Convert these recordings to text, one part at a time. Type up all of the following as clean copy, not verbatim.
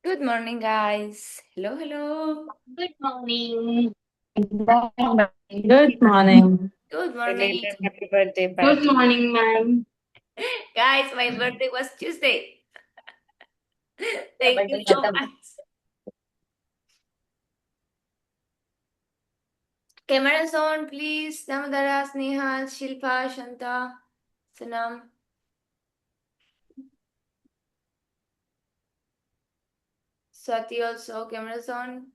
Good morning, guys. Hello, hello. Good morning. Good morning. Good morning. Belated happy birthday, Good Patty. morning, ma'am. Guys, my birthday was Tuesday. Thank you so much. Cameras on, please. Damodara, Sneha, Shilpa, Shanta, Sanam. Swati also, cameras on.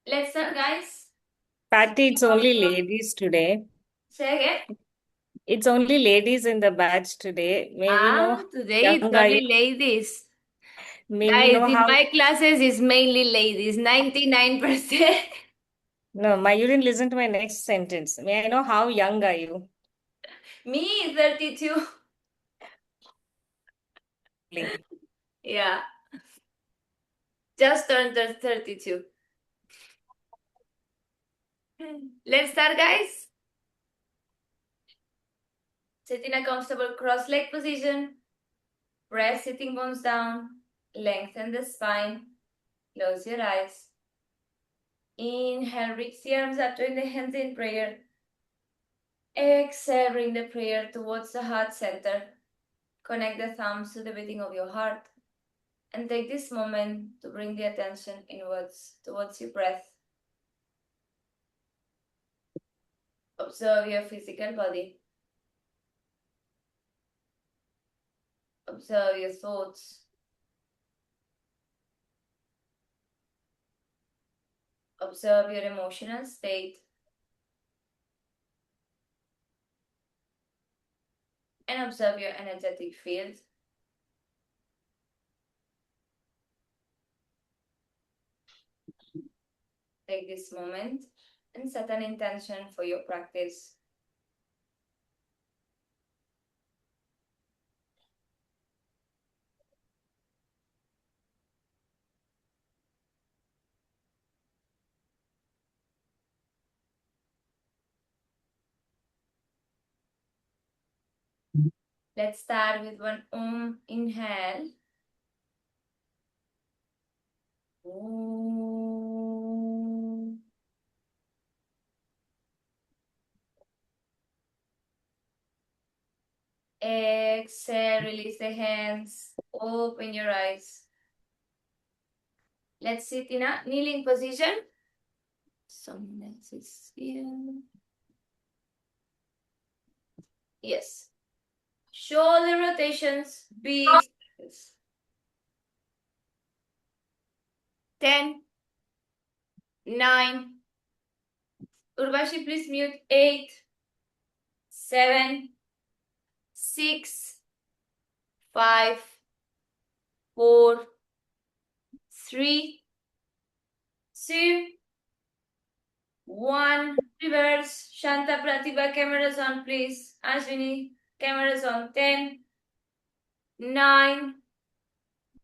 Let's start, guys. Patty, it's only ladies today. Say again. It's only ladies in the batch today. May we know how Today it's young are you? only ladies. May we Guys, know in how... my classes it's mainly ladies, 99%. No, you didn't listen to my next sentence. May I know how young are you? Me, 32. Blink. Yeah. Just turned 32. Let's start, guys. Sit in a comfortable cross-leg position. Press sitting bones down. Lengthen the spine. Close your eyes. Inhale, reach the arms up, join the hands in prayer. Exhale, bring the prayer towards the heart center. Connect the thumbs to the beating of your heart. And take this moment to bring the attention inwards towards your breath. Observe your physical body. Observe your thoughts. Observe your emotional state. And observe your energetic field. Take this moment and set an intention for your practice. Let's start with one inhale. Om. Exhale, release the hands, open your eyes. Let's sit in a kneeling position. Someone else is here. Yes. Shoulder rotations, big circles. 10, 9. Urvashi, please mute. 8, 7, 6, 5, 4, 3, 2, 1. Reverse. Shanta, Pratibha, cameras on, please. Ashwini, cameras on. 10, 9,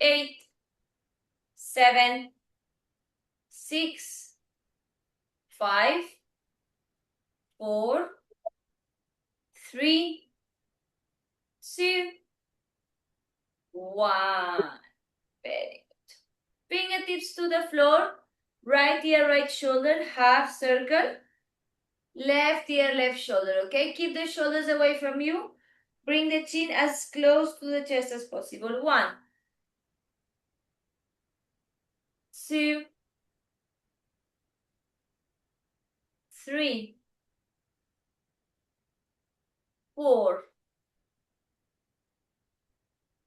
8, 7, 6, 5, 4, 3, 2, 1. Very good. Fingertips to the floor. Right ear, right shoulder, half circle. Left ear, left shoulder, okay? Keep the shoulders away from you. Bring the chin as close to the chest as possible. 1, 2, 3, 4,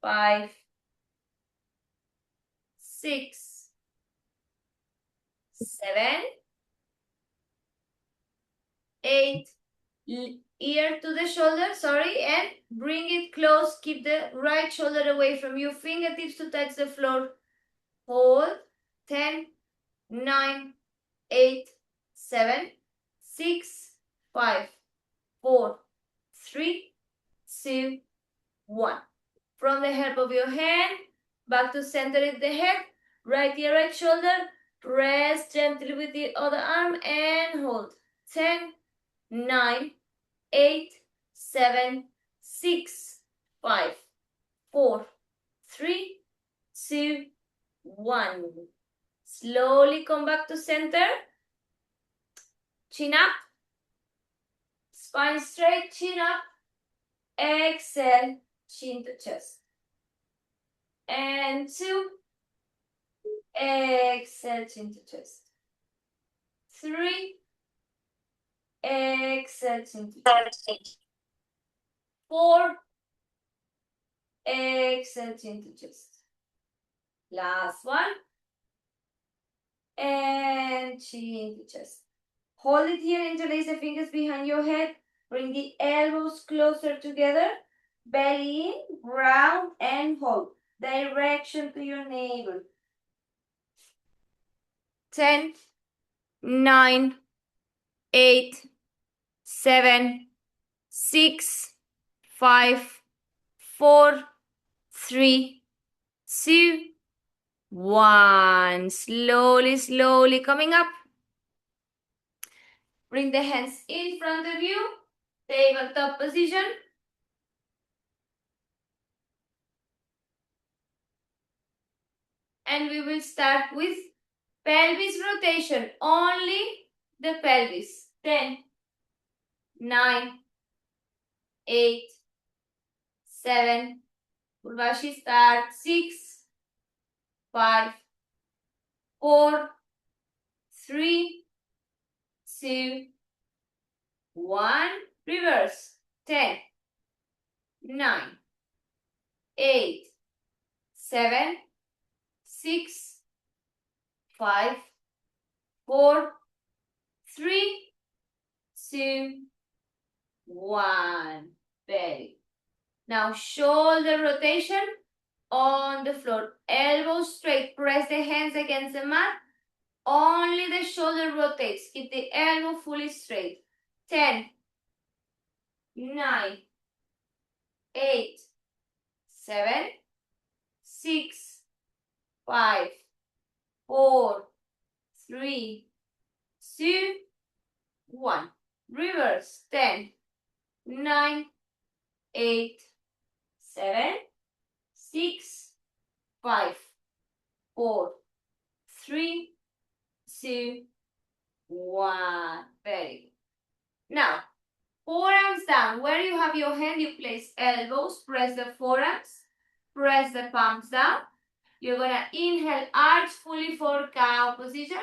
5, 6, 7, 8. Ear to the shoulder, sorry, and bring it close. Keep the right shoulder away from you. Fingertips to touch the floor. Hold. 10, 9, 8, 7, 6, 5, 4, 3, 2, 1. From the help of your hand, back to center in the head. Right ear, right shoulder. Press gently with the other arm and hold. 10, 9, 8, 7, 6, 5, 4, 3, 2, 1. Slowly come back to center. Chin up. Spine straight, chin up. Exhale, chin to chest. And 2. Exhale, chin to chest. 3. Exhale, chin to chest. 4. Exhale, chin to chest. Last one. And chin to chest. Hold it here, interlace the fingers behind your head. Bring the elbows closer together. Belly in, round and hold. Direction to your navel. 10, 9, 8, 7, 6, 5, 4, 3, 2, 1. Slowly, slowly coming up. Bring the hands in front of you. Tabletop position. And we will start with pelvis rotation. Only the pelvis. 10, 9, 8, 7. Urvashi start. 6, 5, 4, 3, 2, 1. Reverse. 10, 9, 8, 7, 6, 5, 4, 3, 2, 1. Very. Now shoulder rotation on the floor. Elbows straight. Press the hands against the mat. Only the shoulder rotates. Keep the elbow fully straight. 10, 9, 8, 7, 6, 5, 4, 3, 2, 1. Reverse. 10, 9, 8, 7, 6, 5, 4, 3, 2, 1. Very good. Now, forearms down. Where you have your hand, you place elbows. Press the forearms. Press the palms down. You're going to inhale, arch fully for cow position.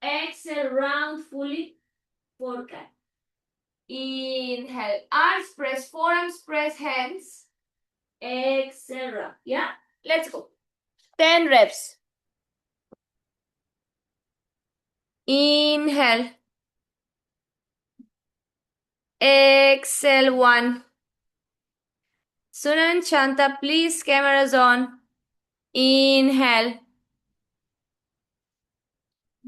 Exhale, round fully for cat. Inhale, arch, press forearms, press hands. Exhale, round. Yeah? Let's go. 10 reps. Inhale. Exhale, 1. Sunan Chanta, please, cameras on. Inhale.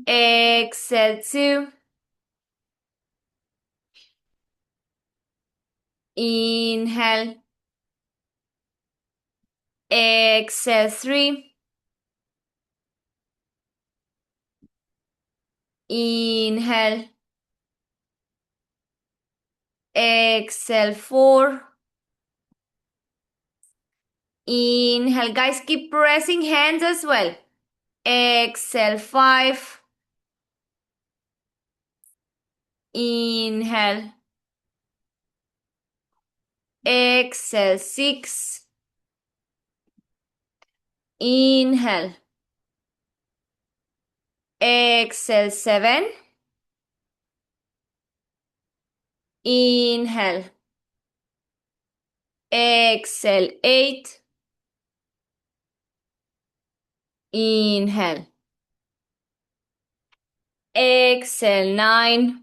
Exhale, 2. Inhale. Exhale, 3. Inhale. Exhale, 4. Inhale. Guys, keep pressing hands as well. Exhale, 5. Inhale. Exhale, 6. Inhale. Exhale, 7. Inhale. Exhale, 8. Inhale. Exhale, 9.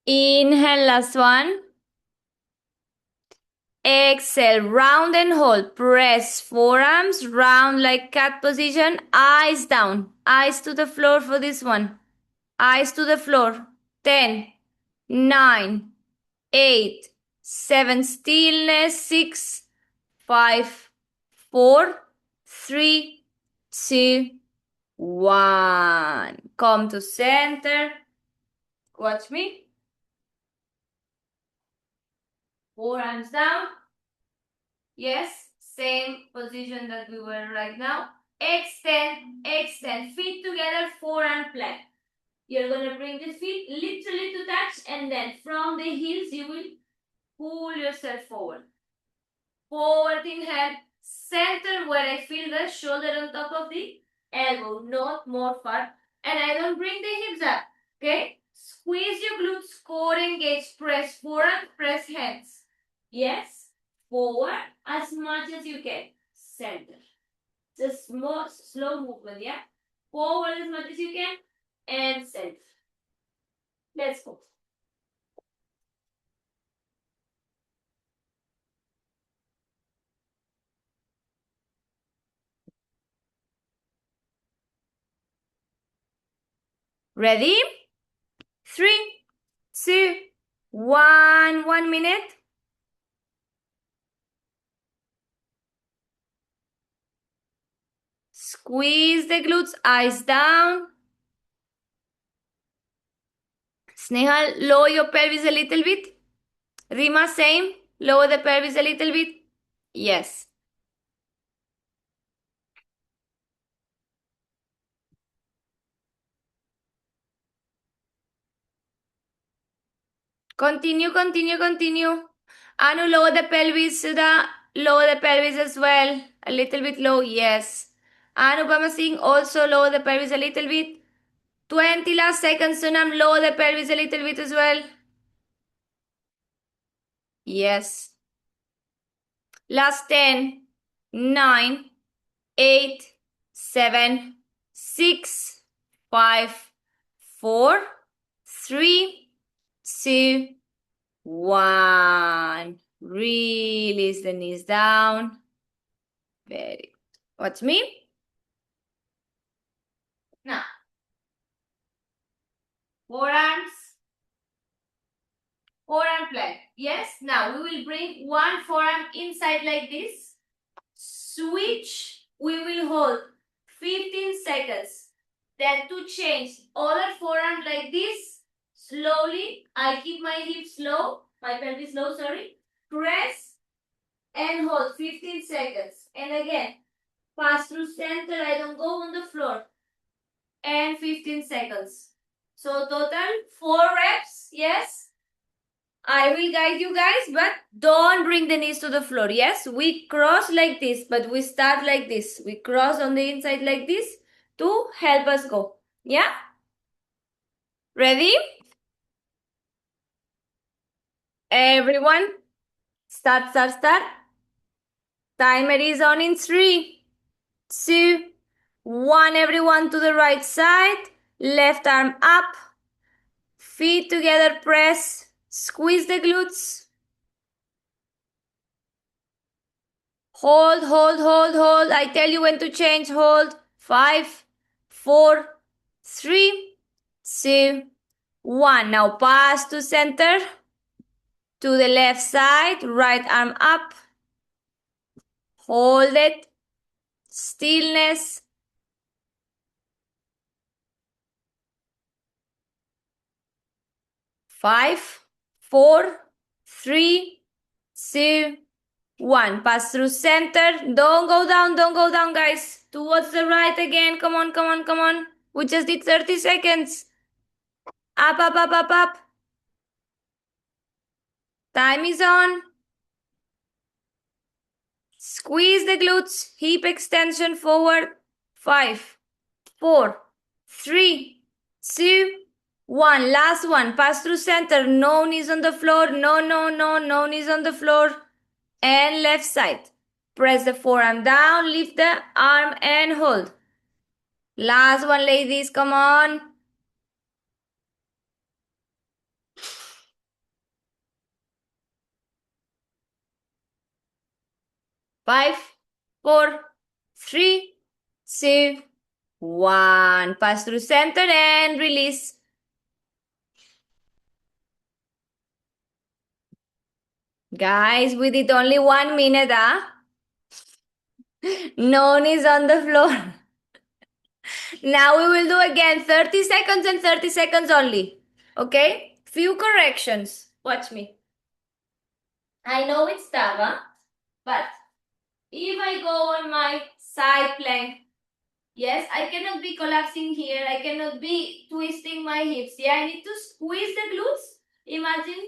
Inhale, last one. Exhale, round and hold. Press forearms, round like cat position. Eyes down. Eyes to the floor for this one. Eyes to the floor. 10, 9, 8, 7. Stillness. 6, 5, 4, 3, 2, 1. Come to center. Watch me. Forearms down. Yes, same position that we were right now. Extend, extend. Feet together, forearm plank. You're gonna bring the feet literally to touch, and then from the heels you will pull yourself forward. Forward inhale, center where I feel the shoulder on top of the elbow, not more far. And I don't bring the hips up, okay? Squeeze your glutes, core engage, press forward, press hands. Yes, forward as much as you can. Center. Just slow movement, yeah? Forward as much as you can and center. Let's go. Ready? 3, 2, 1. 1 minute. Squeeze the glutes, eyes down. Snehal, lower your pelvis a little bit. Rima, same. Lower the pelvis a little bit. Yes. Continue, continue, continue. Anu, lower the pelvis, Sudha. Lower the pelvis as well. A little bit low, yes. Anupama Singh, also lower the pelvis a little bit. 20 last seconds, Sunam, lower the pelvis a little bit as well. Yes. Last 10, 9, 8, 7, 6, 5, 4, 3, 2, 1. Release the knees down. Very good. Watch me. Now, forearms, forearm plank. Yes, now we will bring one forearm inside like this. Switch. We will hold 15 seconds. Then to change other forearm like this, slowly, I keep my hips low, my pelvis low, sorry. Press and hold 15 seconds. And again, pass through center, I don't go on the floor. And 15 seconds. So total 4 reps, yes. I will guide you guys, but don't bring the knees to the floor. Yes, we cross like this, but we start like this. We cross on the inside like this to help us go. Yeah? Ready? Everyone, start, start, start. Timer is on in 3, 2, 1. Everyone to the right side. Left arm up. Feet together, press. Squeeze the glutes. Hold, hold, hold, hold. I tell you when to change. Hold. 5, 4, 3, 2, 1. Now pass to center. To the left side. Right arm up. Hold it. Stillness. 5, 4, 3, 2, 1. Pass through center. Don't go down, guys. Towards the right again. Come on, come on, come on. We just did 30 seconds. Up, up, up, up, up. Time is on. Squeeze the glutes. Hip extension forward. 5, 4, 3, 2, 1. Last one. Pass through center. No knees on the floor. No, no, no. No knees on the floor. And left side. Press the forearm down. Lift the arm and hold. Last one, ladies. Come on. 5, 4, 3, 2, 1. Pass through center and release. Guys, we did only 1 minute, No knees on the floor. Now we will do again 30 seconds and 30 seconds only. Okay? Few corrections. Watch me. I know it's tough, but If I go on my side plank, yes, I cannot be collapsing here. I cannot be twisting my hips. Yeah, I need to squeeze the glutes. Imagine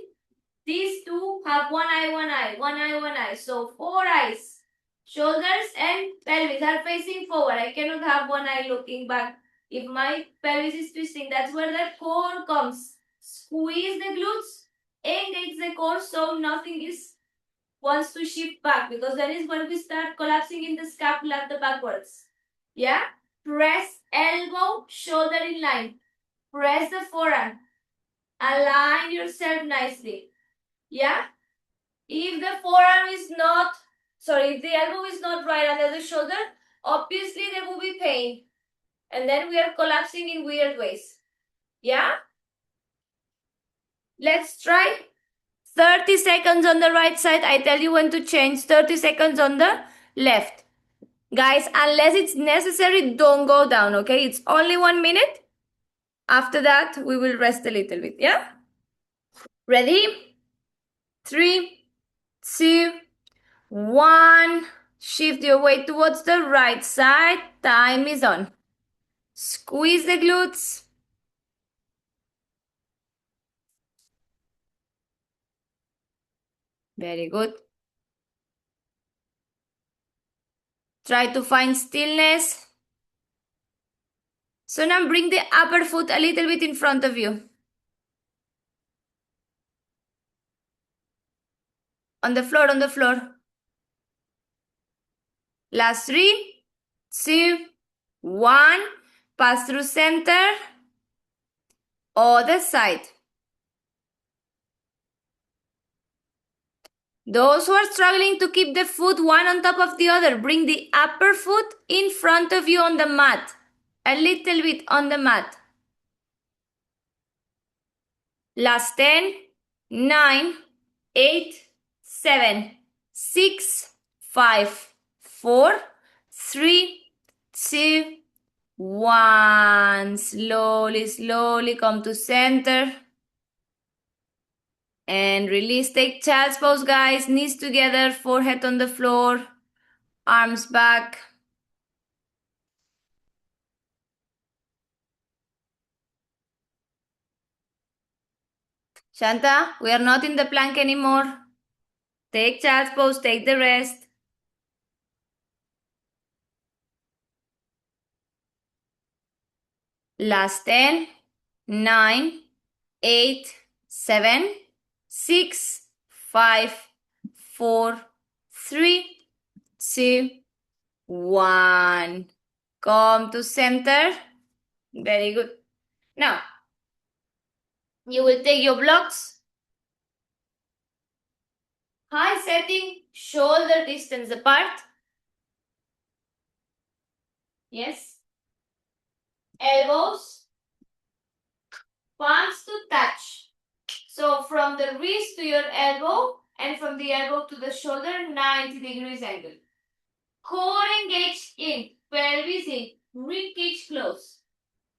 these two have one eye, one eye, one eye, one eye. So 4 eyes. Shoulders and pelvis are facing forward. I cannot have one eye looking back. If my pelvis is twisting, that's where the core comes. Squeeze the glutes, engage the core so nothing is wants to shift back, because that is when we start collapsing in the scapula the backwards. Yeah? Press elbow, shoulder in line. Press the forearm. Align yourself nicely. Yeah? If the forearm is not, if the elbow is not right under the shoulder, obviously there will be pain. And then we are collapsing in weird ways. Yeah? Let's try 30 seconds on the right side. I tell you when to change. 30 seconds on the left. Guys, unless it's necessary, don't go down, okay? It's only 1 minute. After that, we will rest a little bit, yeah? Ready? 3, 2, 1. Shift your weight towards the right side. Time is on. Squeeze the glutes. Very good. Try to find stillness. So now bring the upper foot a little bit in front of you. On the floor, on the floor. Last 3, 2, 1. Pass through center. Other side. Those who are struggling to keep the foot one on top of the other, bring the upper foot in front of you on the mat. A little bit on the mat. Last 10, 9, 8, 7, 6, 5, 4, 3, 2, 1. Slowly, slowly come to center. And release. Take child's pose, guys. Knees together, forehead on the floor, arms back. Shanta, we are not in the plank anymore. Take child's pose, take the rest. Last 10, 9, 8, 7, 6, 5, 4, 3, 2, 1. Come to center. Very good. Now, you will take your blocks. High setting, shoulder distance apart. Yes. Elbows, palms to touch. So from the wrist to your elbow and from the elbow to the shoulder, 90 degrees angle. Core engaged in, pelvis in, rib cage close.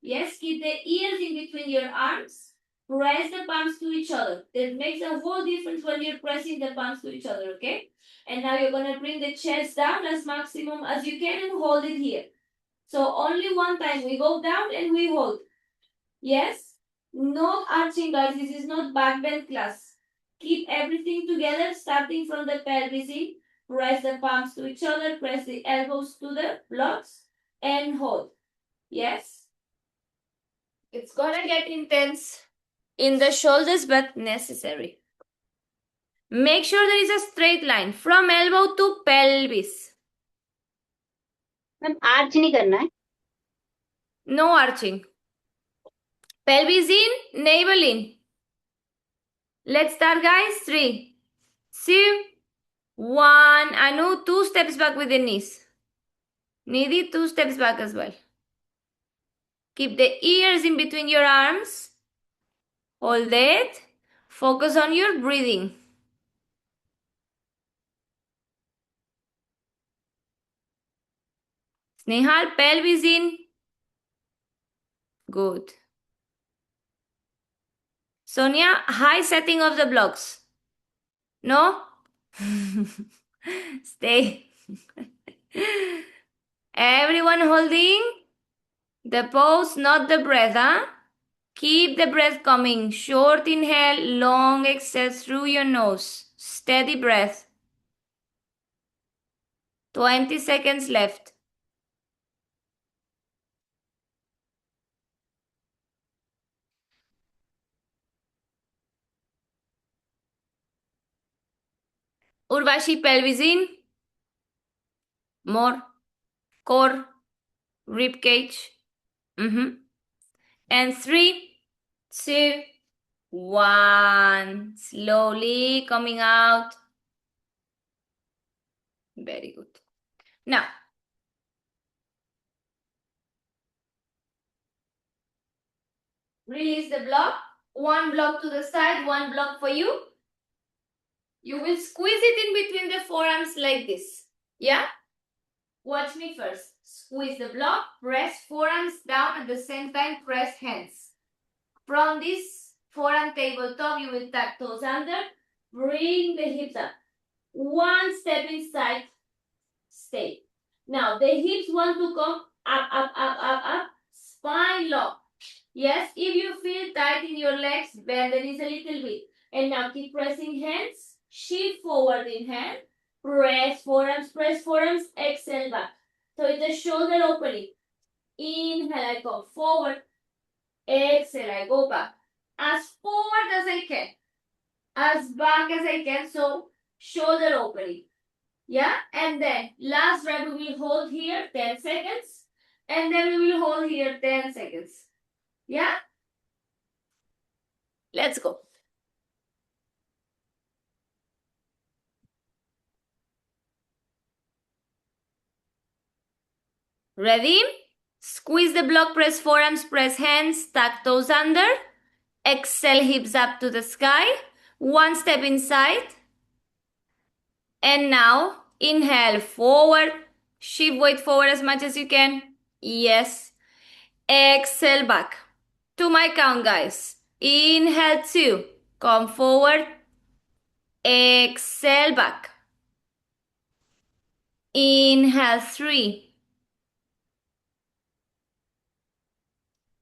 Yes, keep the ears in between your arms. Press the palms to each other. That makes a whole difference when you're pressing the palms to each other, okay? And now you're going to bring the chest down as maximum as you can and hold it here. So only one time we go down and we hold. Yes? Not arching, guys. This is not back bend class. Keep everything together, starting from the pelvis in. Press the palms to each other. Press the elbows to the blocks. And hold. Yes? It's gonna get intense in the shoulders, but necessary. Make sure there is a straight line from elbow to pelvis. Ma'am arch नहीं करना है. No arching. Pelvis in, navel in. Let's start, guys. 3, 2, 1. Anu, 2 steps back with the knees. Nidhi, 2 steps back as well. Keep the ears in between your arms. Hold it. Focus on your breathing. Snehal, pelvis in. Good. Sonia, high setting of the blocks. No? Stay. Everyone holding the pose, not the breath, huh? Keep the breath coming. Short inhale, long exhale through your nose. Steady breath. 20 seconds left. Urvashi, pelvis in. More. Core. Rib cage. And 3, 2, 1. Slowly coming out. Very good. Now, release the block. One block to the side, one block for you. You will squeeze it in between the forearms like this. Yeah? Watch me first. Squeeze the block, press forearms down, at the same time press hands. From this forearm tabletop, you will tuck toes under, bring the hips up. One step inside, stay. Now, the hips want to come up, spine lock. Yes, if you feel tight in your legs, bend the knees a little bit. And now keep pressing hands, shift forward in hand, press forearms, exhale back. So it's a shoulder opening. Inhale, I come forward. Exhale, I go back. As forward as I can. As back as I can. So shoulder opening. Yeah? And then last breath we will hold here 10 seconds. And then we will hold here 10 seconds. Yeah? Let's go. Ready? Squeeze the block, press forearms, press hands, tuck toes under. Exhale, hips up to the sky. One step inside. And now, inhale, forward. Shift weight forward as much as you can. Yes. Exhale, back. To my count, guys. Inhale, 2. Come forward. Exhale, back. Inhale, 3.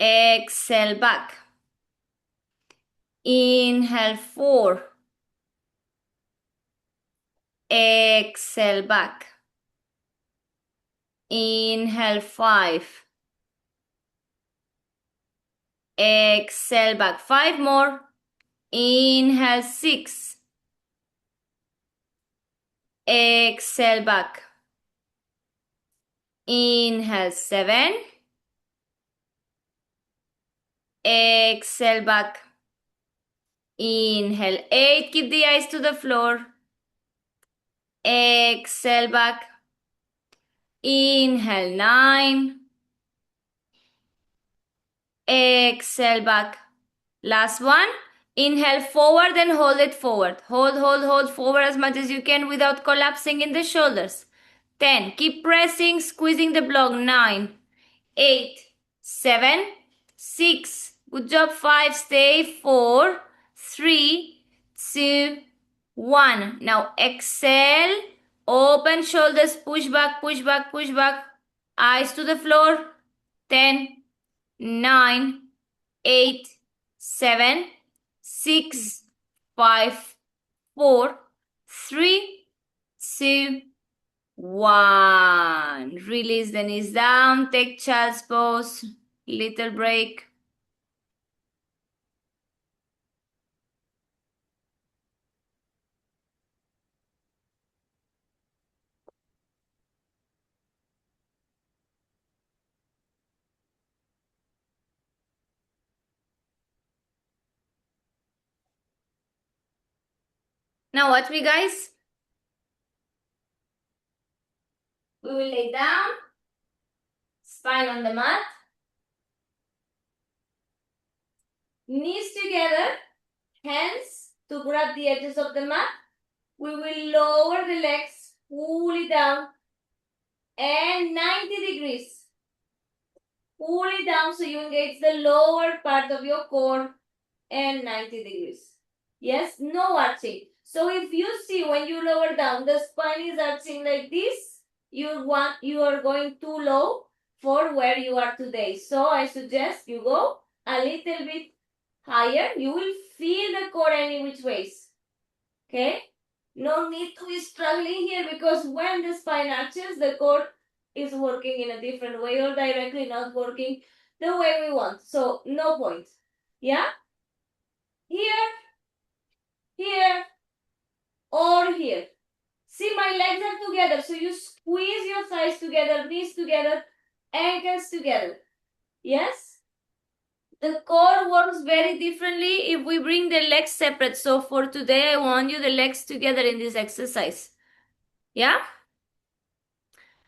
Exhale, back. Inhale, 4. Exhale, back. Inhale, 5. Exhale, back. 5 more. Inhale, 6. Exhale, back. Inhale, 7. Exhale, back. Inhale, 8. Keep the eyes to the floor. Exhale, back. Inhale, 9. Exhale, back. Last one. Inhale forward and hold it forward. Hold forward as much as you can without collapsing in the shoulders. 10. Keep pressing, squeezing the block. 9, 8, 7, 6. Good job. 5. Stay. 4, 3, 2, 1. Now exhale. Open shoulders. Push back, push back, push back. Eyes to the floor. 10, 9, 8, 7, 6, 5, 4, 3, 2, 1. Release the knees down. Take child's pose. Little break. Now watch me, guys. We will lay down. Spine on the mat. Knees together. Hands to grab the edges of the mat. We will lower the legs fully down and 90 degrees. Pull it down so you engage the lower part of your core and 90 degrees. Yes, no arching. So if you see when you lower down, the spine is arching like this, you are going too low for where you are today. So I suggest you go a little bit higher. You will feel the core any which ways. Okay? No need to be struggling here because when the spine arches, the core is working in a different way or directly not working the way we want. So no point. Yeah? Here, here, or here. See, my legs are together. So you squeeze your thighs together, knees together, ankles together. Yes? The core works very differently if we bring the legs separate. So for today, I want you the legs together in this exercise. Yeah?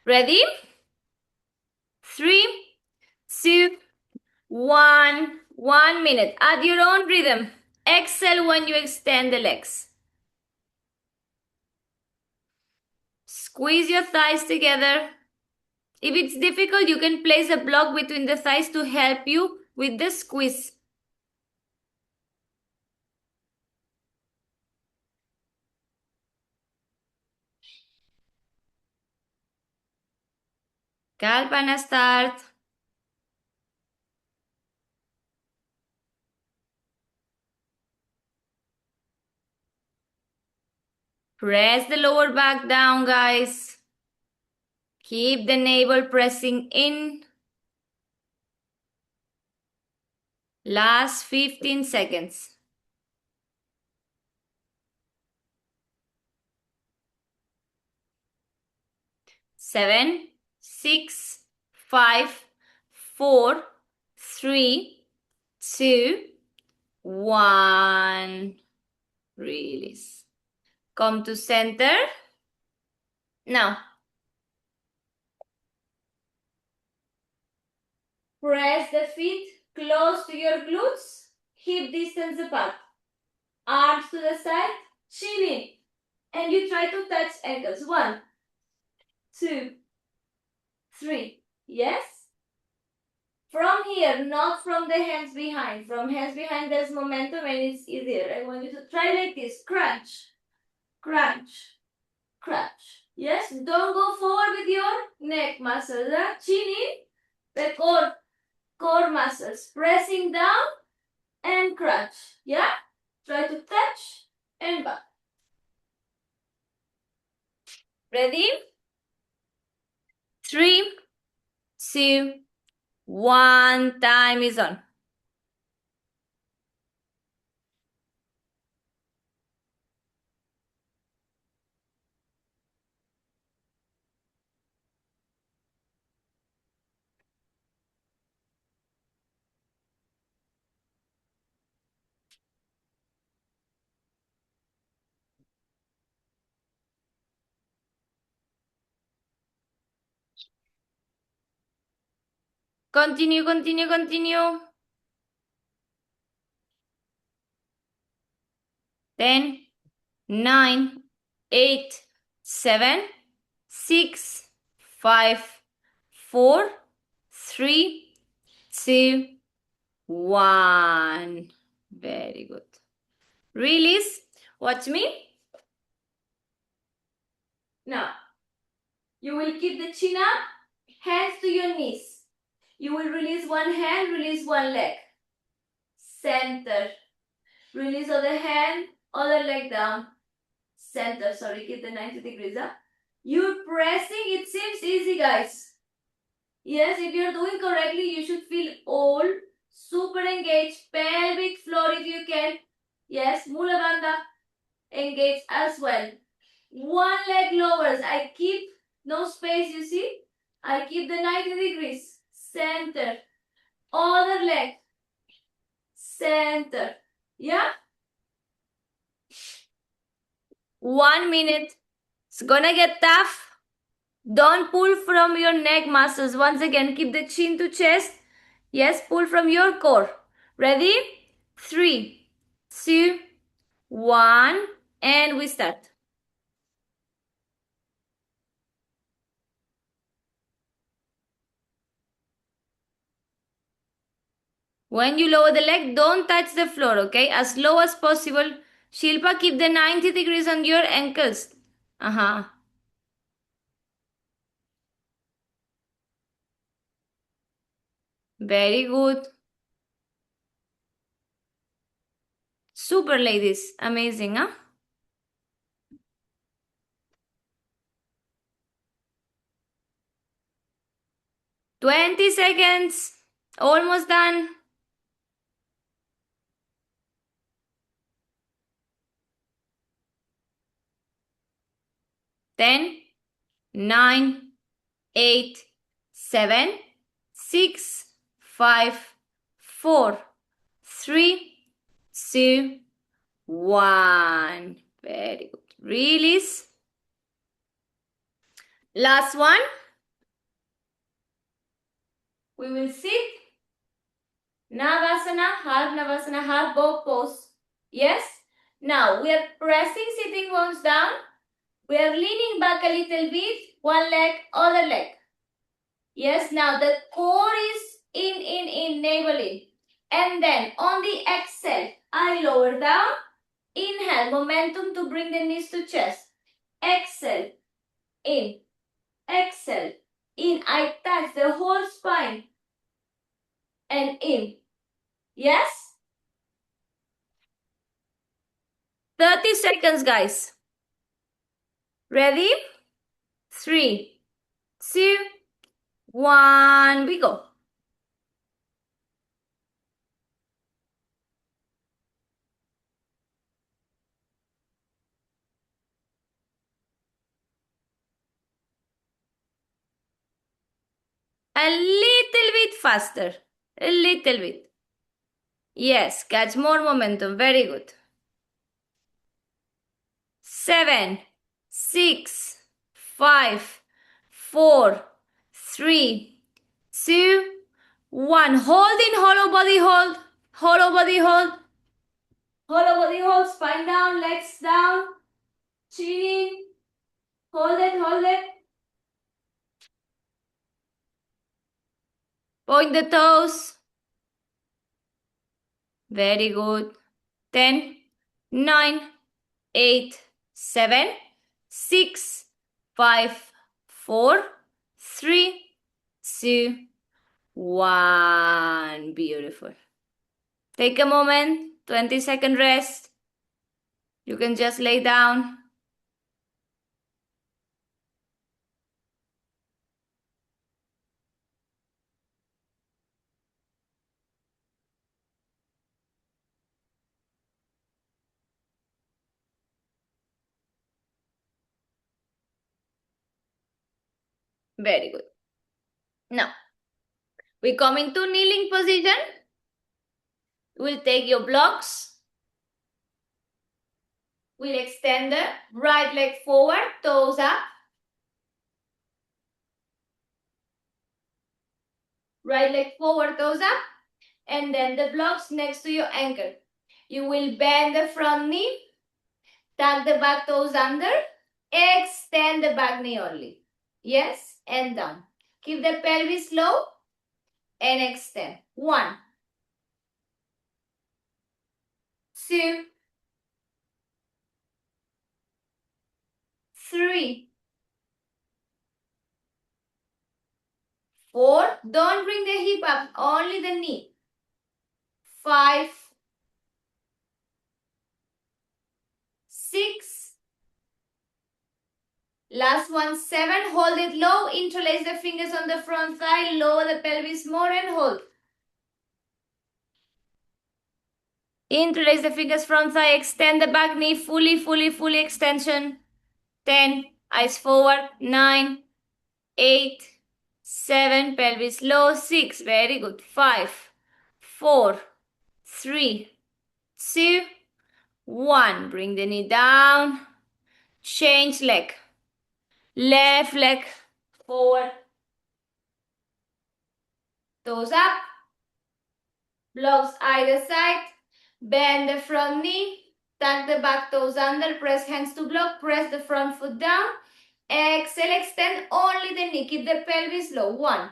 Ready? 3, 2, 1. 1 minute. At your own rhythm. Exhale when you extend the legs. Squeeze your thighs together. If it's difficult, you can place a block between the thighs to help you with the squeeze. Kalpana, start. Press the lower back down, guys. Keep the navel pressing in. Last 15 seconds. 7, 6, 5, 4, 3, 2, 1. Release. Come to center. Now, press the feet close to your glutes, hip distance apart. Arms to the side, chin in. And you try to touch ankles. 1, 2, 3. Yes? From here, not from the hands behind. From hands behind, there's momentum and it's easier. I want you to try like this. Crunch, crunch, crunch. Yes? Don't go forward with your neck muscles. Chin in, the core muscles. Pressing down and crunch. Yeah? Try to touch and back. Ready? 3, 2, 1. Time is on. Continue, continue, continue. 10, 9, 8, 7, 6, 5, 4, 3, 2, 1. Very good. Release. Watch me. Now, you will keep the chin up, hands to your knees. You will release one hand, release one leg. Center. Release other hand, other leg down. Center, sorry, keep the 90 degrees up. You're pressing, it seems easy, guys. Yes, if you're doing correctly, you should feel all super engaged, pelvic floor if you can. Yes, mula bandha engaged as well. One leg lowers. I keep no space, you see? I keep the 90 degrees. Center. Other leg. Center. Yeah? 1 minute. It's gonna get tough. Don't pull from your neck muscles. Once again, keep the chin to chest. Yes, pull from your core. Ready? 3, 2, 1, and we start. When you lower the leg, don't touch the floor, okay? As low as possible. Shilpa, keep the 90 degrees on your ankles. Uh-huh. Very good. Super, ladies. Amazing, huh? Twenty seconds. Almost done. 10, 9, 8, 7, 6, 5, 4, 3, 2, 1. Very good. Release. Last one. We will sit. Navasana, half bow pose. Yes? Now we are pressing sitting bones down. We are leaning back a little bit. One leg, other leg. Yes, now the core is in, navel in. And then on the exhale, I lower down. Inhale, momentum to bring the knees to chest. Exhale, in. Exhale, in. I touch the whole spine. And in. Yes? 30 seconds, guys. Ready? 3, 2, 1. We go. A little bit faster. A little bit. Yes, catch more momentum. Very good. 7, 6, 5, 4, 3, 2, 1. Hold in hollow body hold. Hollow body hold. Hollow body hold. Spine down, legs down. Chin in. Hold it, hold it. Point the toes. Very good. 10, 9, 8, 7, 6, 5, 4, 3, 2, 1. Beautiful. Take a moment, 20-second rest. You can just lay down. Very good. Now, we come into kneeling position. We'll take your blocks. We'll extend the right leg forward, toes up. Right leg forward, toes up. And then the blocks next to your ankle. You will bend the front knee, tuck the back toes under, extend the back knee only. Yes, and down. Keep the pelvis low and extend. 1, 2, 3, 4. Don't bring the hip up, only the knee. 5, 6. Last one, 7. Hold it low. Interlace the fingers on the front thigh. Lower the pelvis more and hold. Interlace the fingers front thigh. Extend the back knee. Fully extension. 10. Eyes forward. 9, 8, 7. Pelvis low. 6. Very good. 5, 4, 3, 2, 1. Bring the knee down. Change leg. Left leg forward. Toes up. Blocks either side. Bend the front knee. Tuck the back toes under. Press hands to block. Press the front foot down. Exhale, extend only the knee. Keep the pelvis low. 1.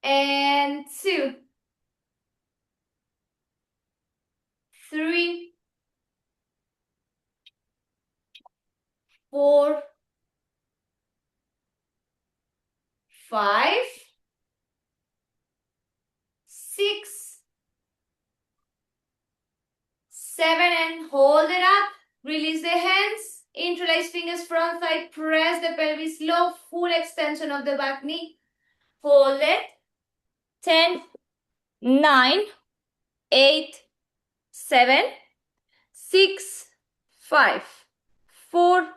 And 2. 3. 4. 5. 6, 7, and hold it up. Release the hands. Interlace fingers front thigh. Press the pelvis low. Full extension of the back knee. Hold it. 10, 9, 8, 7, 6, 5, 4,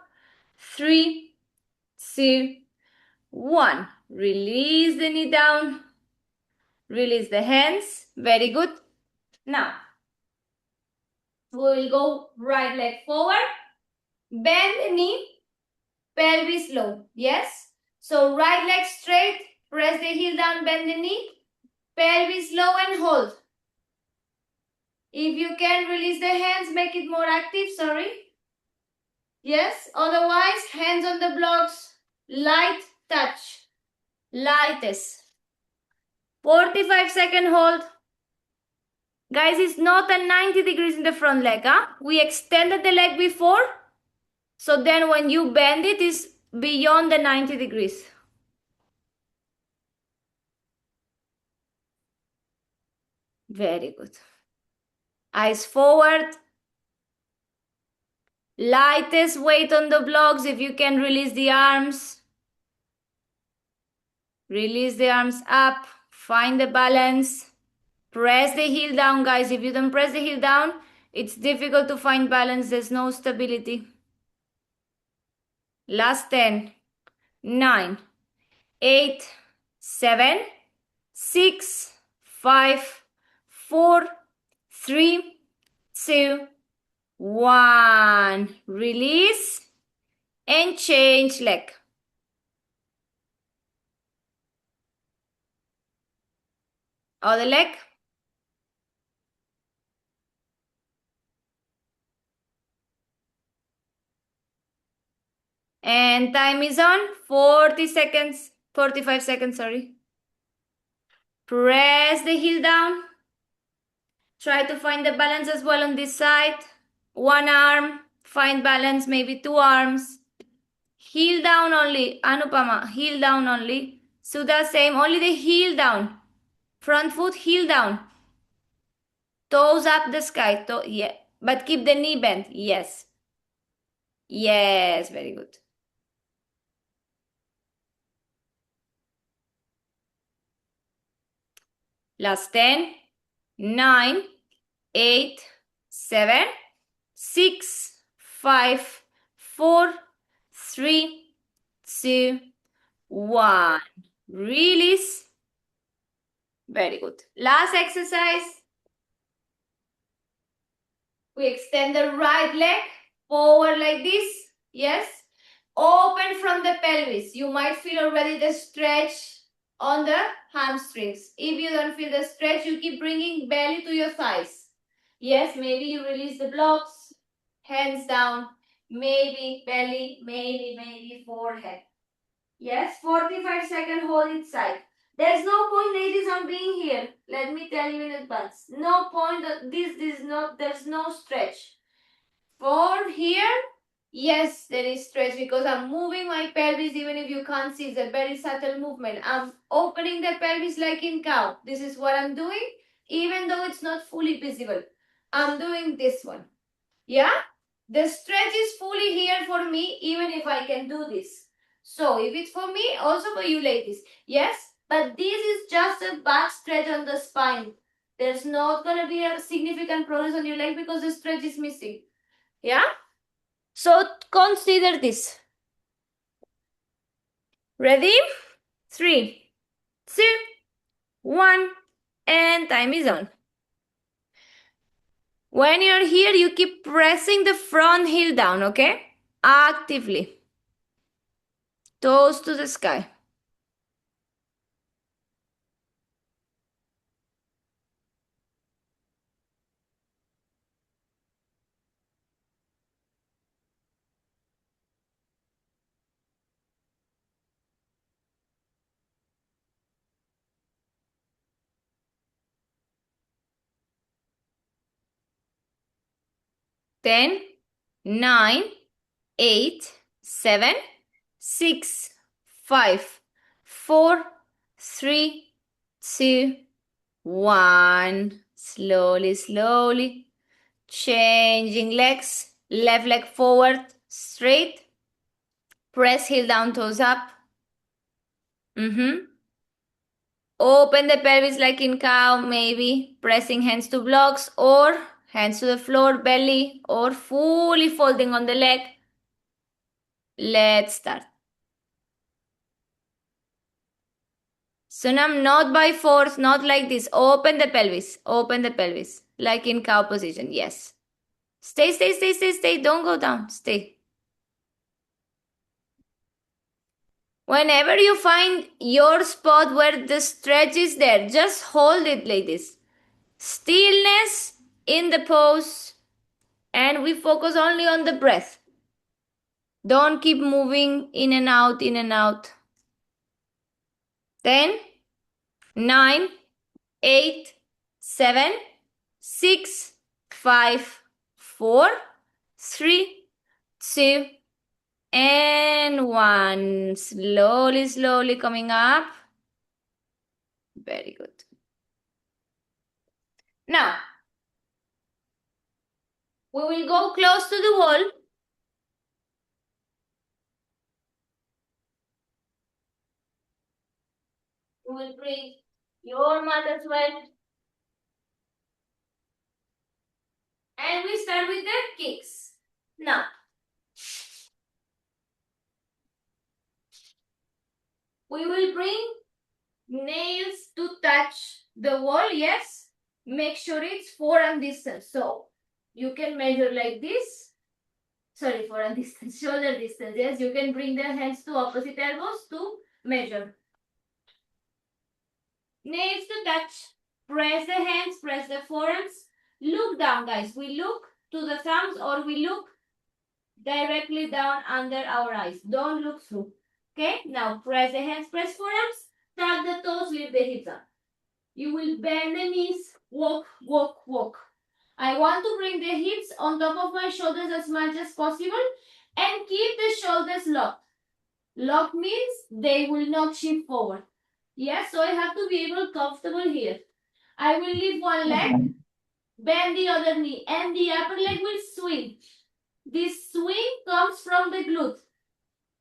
3, 2, 1. Release the knee down. Release the hands. Very good. Now, we will go right leg forward. Bend the knee. Pelvis low. Yes? So right leg straight. Press the heel down. Bend the knee. Pelvis low and hold. If you can release the hands, make it more active. Sorry. Yes? Otherwise, hands on the blocks. Light touch. Lightest. 45-second hold. Guys, it's not a 90 degrees in the front leg. Huh? We extended the leg before. So then when you bend it, it's beyond the 90 degrees. Very good. Eyes forward. Lightest weight on the blocks. If you can release the arms. Release the arms up. Find the balance. Press the heel down, guys. If you don't press the heel down, it's difficult to find balance. There's no stability. Last 10, 9, 8, 7, 6, 5, 4, 3, 2, 1. Release and change leg. Other leg. And time is on. 40 seconds. 45 seconds, sorry. Press the heel down. Try to find the balance as well on this side. One arm. Find balance, maybe two arms. Heel down only. Anupama, heel down only. Sudha, same. Only the heel down. Front foot, heel down. Toes up the sky. Yeah. But keep the knee bent. Yes. Yes, very good. Last 10, 9, 8, 7, 6, 5, 4, 3, 2, 1. Release. Very good. Last exercise. We extend the right leg forward like this. Yes. Open from the pelvis. You might feel already the stretch on the hamstrings. If you don't feel the stretch, you keep bringing belly to your thighs. Yes, maybe you release the blocks. Hands down. Maybe belly, maybe forehead. Yes, 45-second hold inside. There's no point, ladies, on being here. Let me tell you in advance. No point that there's no stretch. For here, yes, there is stretch because I'm moving my pelvis. Even if you can't see, it's a very subtle movement. I'm opening the pelvis like in cow. This is what I'm doing, even though it's not fully visible. I'm doing this one. Yeah? The stretch is fully here for me, even if I can do this. So if it's for me, also for you ladies. Yes? But this is just a back stretch on the spine. There's not going to be a significant progress on your leg because the stretch is missing. Yeah? So consider this. Ready? 3, 2, 1, and time is on. When you're here, you keep pressing the front heel down, okay? Actively. Toes to the sky. Ten, 9, 8, 7, 6, 5, 4, 3, 2, 1. Slowly, slowly. Changing legs. Left leg forward, straight. Press heel down, toes up. Open the pelvis like in cow, maybe. Pressing hands to blocks or hands to the floor, belly, or fully folding on the leg. Let's start. So now not by force, not like this. Open the pelvis. Open the pelvis. Like in cow position. Yes. Stay, stay, stay, stay, stay. Don't go down. Stay. Whenever you find your spot where the stretch is there, just hold it like this. Stillness in the pose. And we focus only on the breath. Don't keep moving in and out, in and out. 10, 9, 8, 7, 6, 5, 4, 3, 2, and 1. Slowly, slowly coming up. Very good. Now, we will go close to the wall. We will bring your mat as well. And we start with the kicks. Now, we will bring nails to touch the wall, yes. Make sure it's forearm distance. So you can measure like this. Sorry, forearm distance, shoulder distance. Yes, you can bring the hands to opposite elbows to measure. Nails to touch. Press the hands, press the forearms. Look down, guys. We look to the thumbs or we look directly down under our eyes. Don't look through. Okay, now press the hands, press forearms. Tap the toes, lift the hips up. You will bend the knees, walk, walk, walk. I want to bring the hips on top of my shoulders as much as possible and keep the shoulders locked. Lock means they will not shift forward. Yes, so I have to be able comfortable here. I will lift one leg, bend the other knee, and the upper leg will swing. This swing comes from the glute.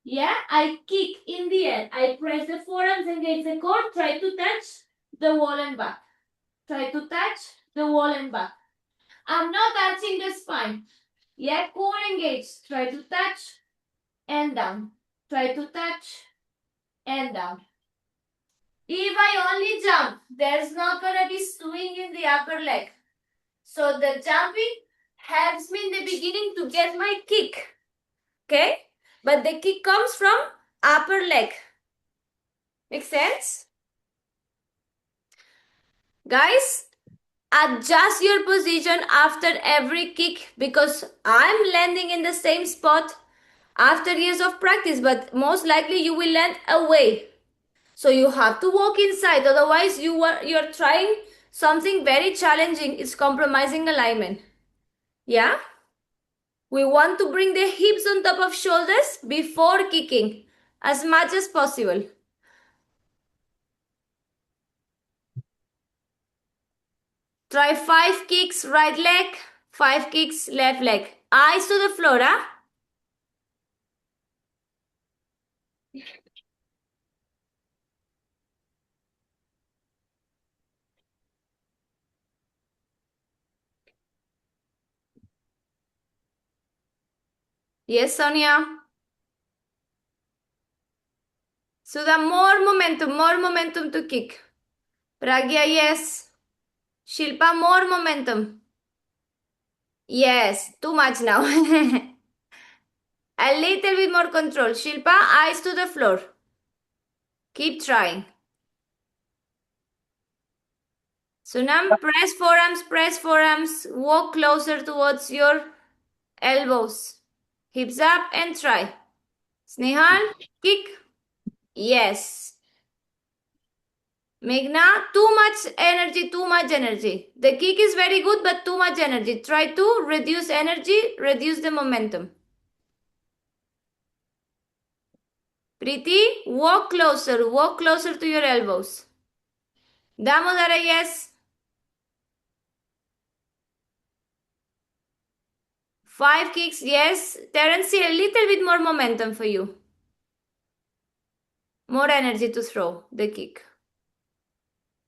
Yeah, I kick in the air. I press the forearms, engage the core, try to touch the wall and back. Try to touch the wall and back. I'm not touching the spine. Yeah, core engaged. Try to touch and down. Try to touch and down. If I only jump, there's not going to be swing in the upper leg. So the jumping helps me in the beginning to get my kick. Okay? But the kick comes from upper leg. Make sense? Guys, adjust your position after every kick because I'm landing in the same spot after years of practice, but most likely you will land away. So you have to walk inside, otherwise you're trying something very challenging. It's compromising alignment. Yeah? We want to bring the hips on top of shoulders before kicking as much as possible. Try 5 kicks right leg, 5 kicks left leg. Eyes to the floor, huh? Yes, Sonia. Sudha, more momentum to kick. Pragya, yes. Shilpa, more momentum. Yes, too much now. A little bit more control. Shilpa, eyes to the floor. Keep trying. Sunam, press forearms. Walk closer towards your elbows. Hips up and try. Snehal, kick. Yes. Meghna, too much energy, too much energy. The kick is very good, but too much energy. Try to reduce energy, reduce the momentum. Preeti, walk closer to your elbows. Damodara, yes. 5 kicks, yes. Terence, a little bit more momentum for you. More energy to throw the kick.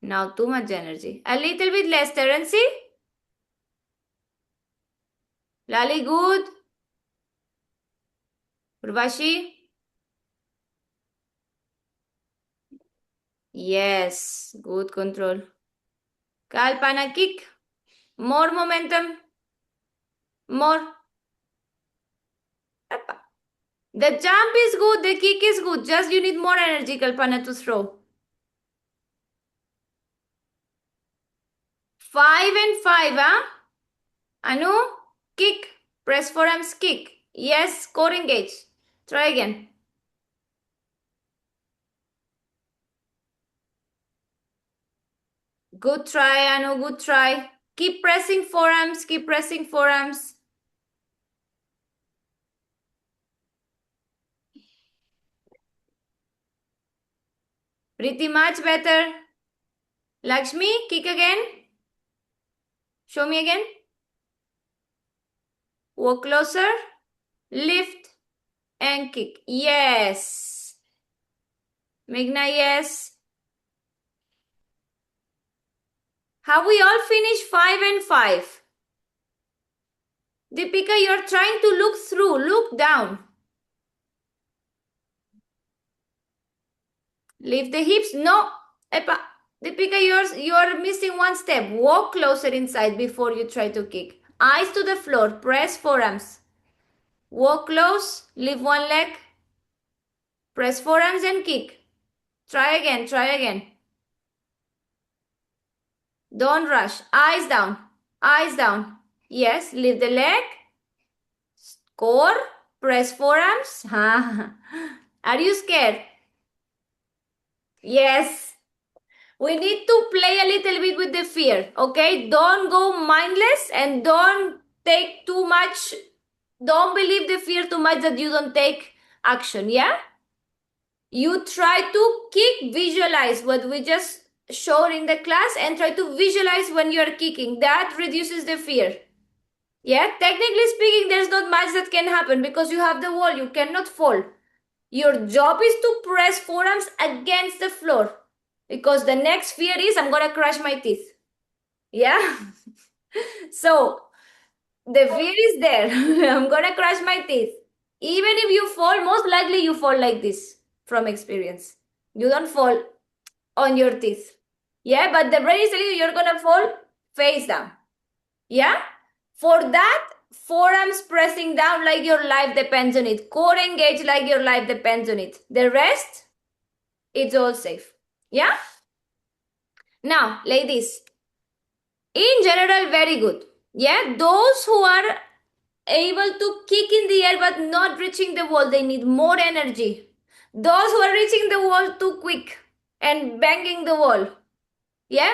Now too much energy. A little bit less, Terence. Lali, good. Urvashi. Yes, good control. Kalpana, kick. More momentum. More. Appa. The jump is good, the kick is good. Just you need more energy, Kalpana, to throw. 5 and 5, huh? Anu, kick. Press forearms, kick. Yes, core engage. Try again. Good try, Anu, good try. Keep pressing forearms, keep pressing forearms. Pretty much better. Lakshmi, kick again. Show me again. Walk closer. Lift and kick. Yes. Meghna, yes. Have we all finished 5 and 5? Deepika, you're trying to look through. Look down. Lift the hips. No. Epa. Deepika, you're missing one step. Walk closer inside before you try to kick. Eyes to the floor. Press forearms. Walk close. Lift one leg. Press forearms and kick. Try again. Try again. Don't rush. Eyes down. Eyes down. Yes. Lift the leg. Core. Press forearms. Are you scared? Yes. We need to play a little bit with the fear, okay? Don't go mindless and don't take too much. Don't believe the fear too much that you don't take action, yeah? You try to kick, visualize what we just showed in the class and try to visualize when you're kicking. That reduces the fear. Yeah, technically speaking, there's not much that can happen because you have the wall, you cannot fall. Your job is to press forearms against the floor because the next fear is I'm gonna crush my teeth. Yeah? So the fear is there. I'm gonna crush my teeth. Even if you fall, most likely you fall like this from experience. You don't fall on your teeth. Yeah, but the brain is telling you you're gonna fall face down. Yeah? For that, forearms pressing down like your life depends on it. Core engage like your life depends on it. The rest, it's all safe. Yeah? Now, ladies, in general, very good. Yeah? Those who are able to kick in the air but not reaching the wall, they need more energy. Those who are reaching the wall too quick and banging the wall. Yeah?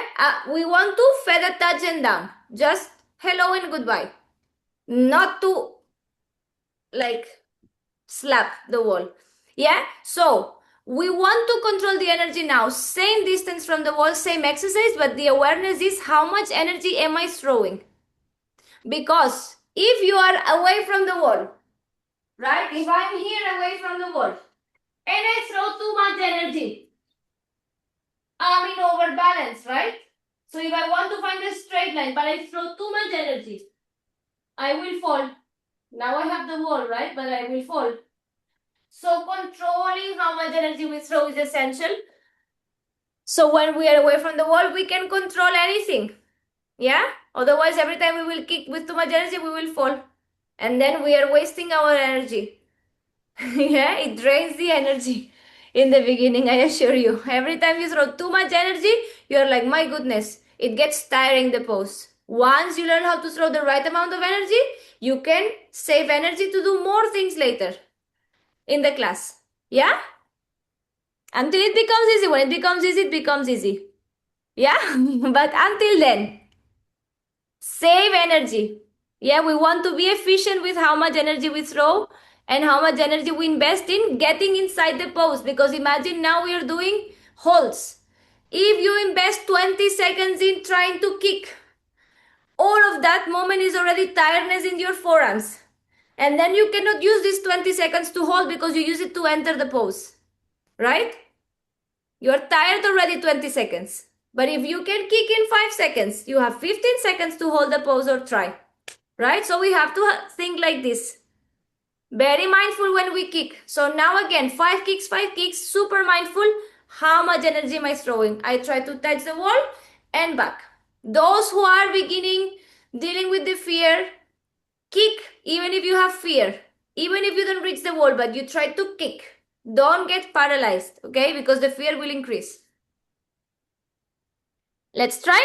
We want to feather touch and down. Just hello and goodbye. Not to like slap the wall. Yeah? So we want to control the energy now. Same distance from the wall, same exercise, but the awareness is how much energy am I throwing? Because if you are away from the wall, right? If I'm here away from the wall and I throw too much energy, I'm in overbalance, right? So if I want to find a straight line, but I throw too much energy, I will fall. Now I have the wall, right? But I will fall. So controlling how much energy we throw is essential. So when we are away from the wall, we can control anything. Yeah? Otherwise, every time we will kick with too much energy, we will fall. And then we are wasting our energy. Yeah, it drains the energy in the beginning, I assure you. Every time you throw too much energy, you're like, my goodness, it gets tiring the pose. Once you learn how to throw the right amount of energy, you can save energy to do more things later in the class. Yeah? Until it becomes easy. When it becomes easy, it becomes easy. Yeah? But until then, save energy. Yeah, we want to be efficient with how much energy we throw and how much energy we invest in getting inside the pose. Because imagine now we are doing holds. If you invest 20 seconds in trying to kick, all of that moment is already tiredness in your forearms. And then you cannot use this 20 seconds to hold because you use it to enter the pose, right? You're tired already 20 seconds. But if you can kick in 5 seconds, you have 15 seconds to hold the pose or try, right? So we have to think like this. Very mindful when we kick. So now again, 5 kicks, super mindful. How much energy am I throwing? I try to touch the wall and back. Those who are beginning, dealing with the fear, kick even if you have fear. Even if you don't reach the wall, but you try to kick. Don't get paralyzed, okay? Because the fear will increase. Let's try.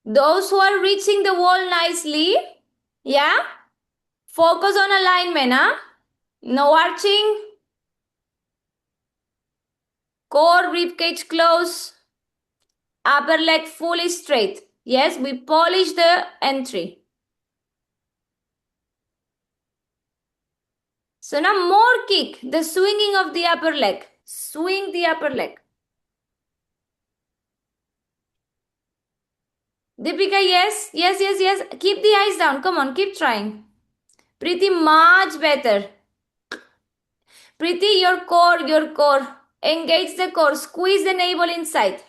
Those who are reaching the wall nicely, yeah? Focus on alignment, huh? No arching. Core, ribcage close. Upper leg fully straight. Yes, we polish the entry. So now more kick. The swinging of the upper leg. Swing the upper leg. Deepika, yes. Yes. Keep the eyes down. Come on, keep trying. Preeti, much better. Preeti, your core. Engage the core. Squeeze the navel inside.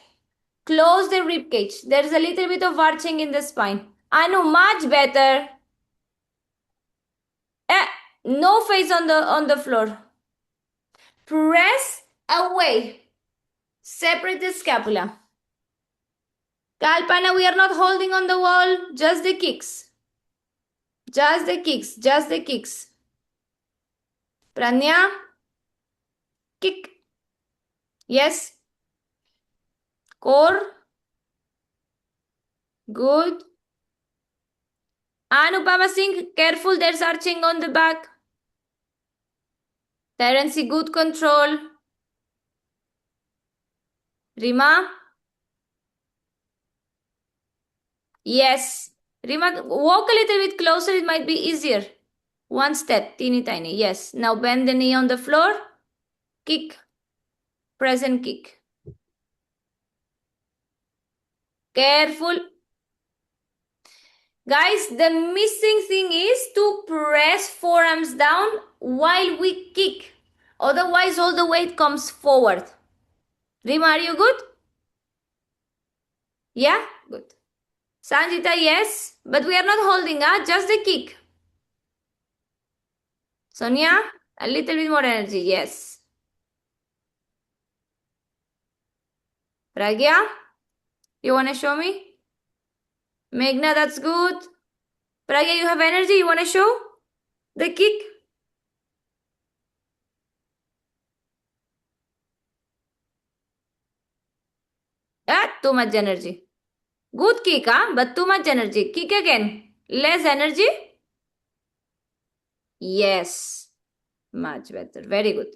Close the rib cage. There's a little bit of arching in the spine. Anu, much better. No face on the floor. Press away. Separate the scapula. Kalpana, we are not holding on the wall. Just the kicks. Just the kicks. Pranya. Kick. Yes. Core. Good. Anupama Singh, careful, there's arching on the back. Terency, good control. Rima? Yes. Rima, walk a little bit closer, it might be easier. One step, teeny tiny, yes. Now bend the knee on the floor. Kick. Present kick. Careful. Guys, the missing thing is to press forearms down while we kick. Otherwise, all the weight comes forward. Rima, are you good? Yeah? Good. Sanjita, yes. But we are not holding, just the kick. Sonia, a little bit more energy, yes. Pragya, you want to show me? Meghna, that's good. Pragya, you have energy, you want to show the kick? Too much energy. Good kick, but too much energy. Kick again. Less energy. Yes. Much better. Very good.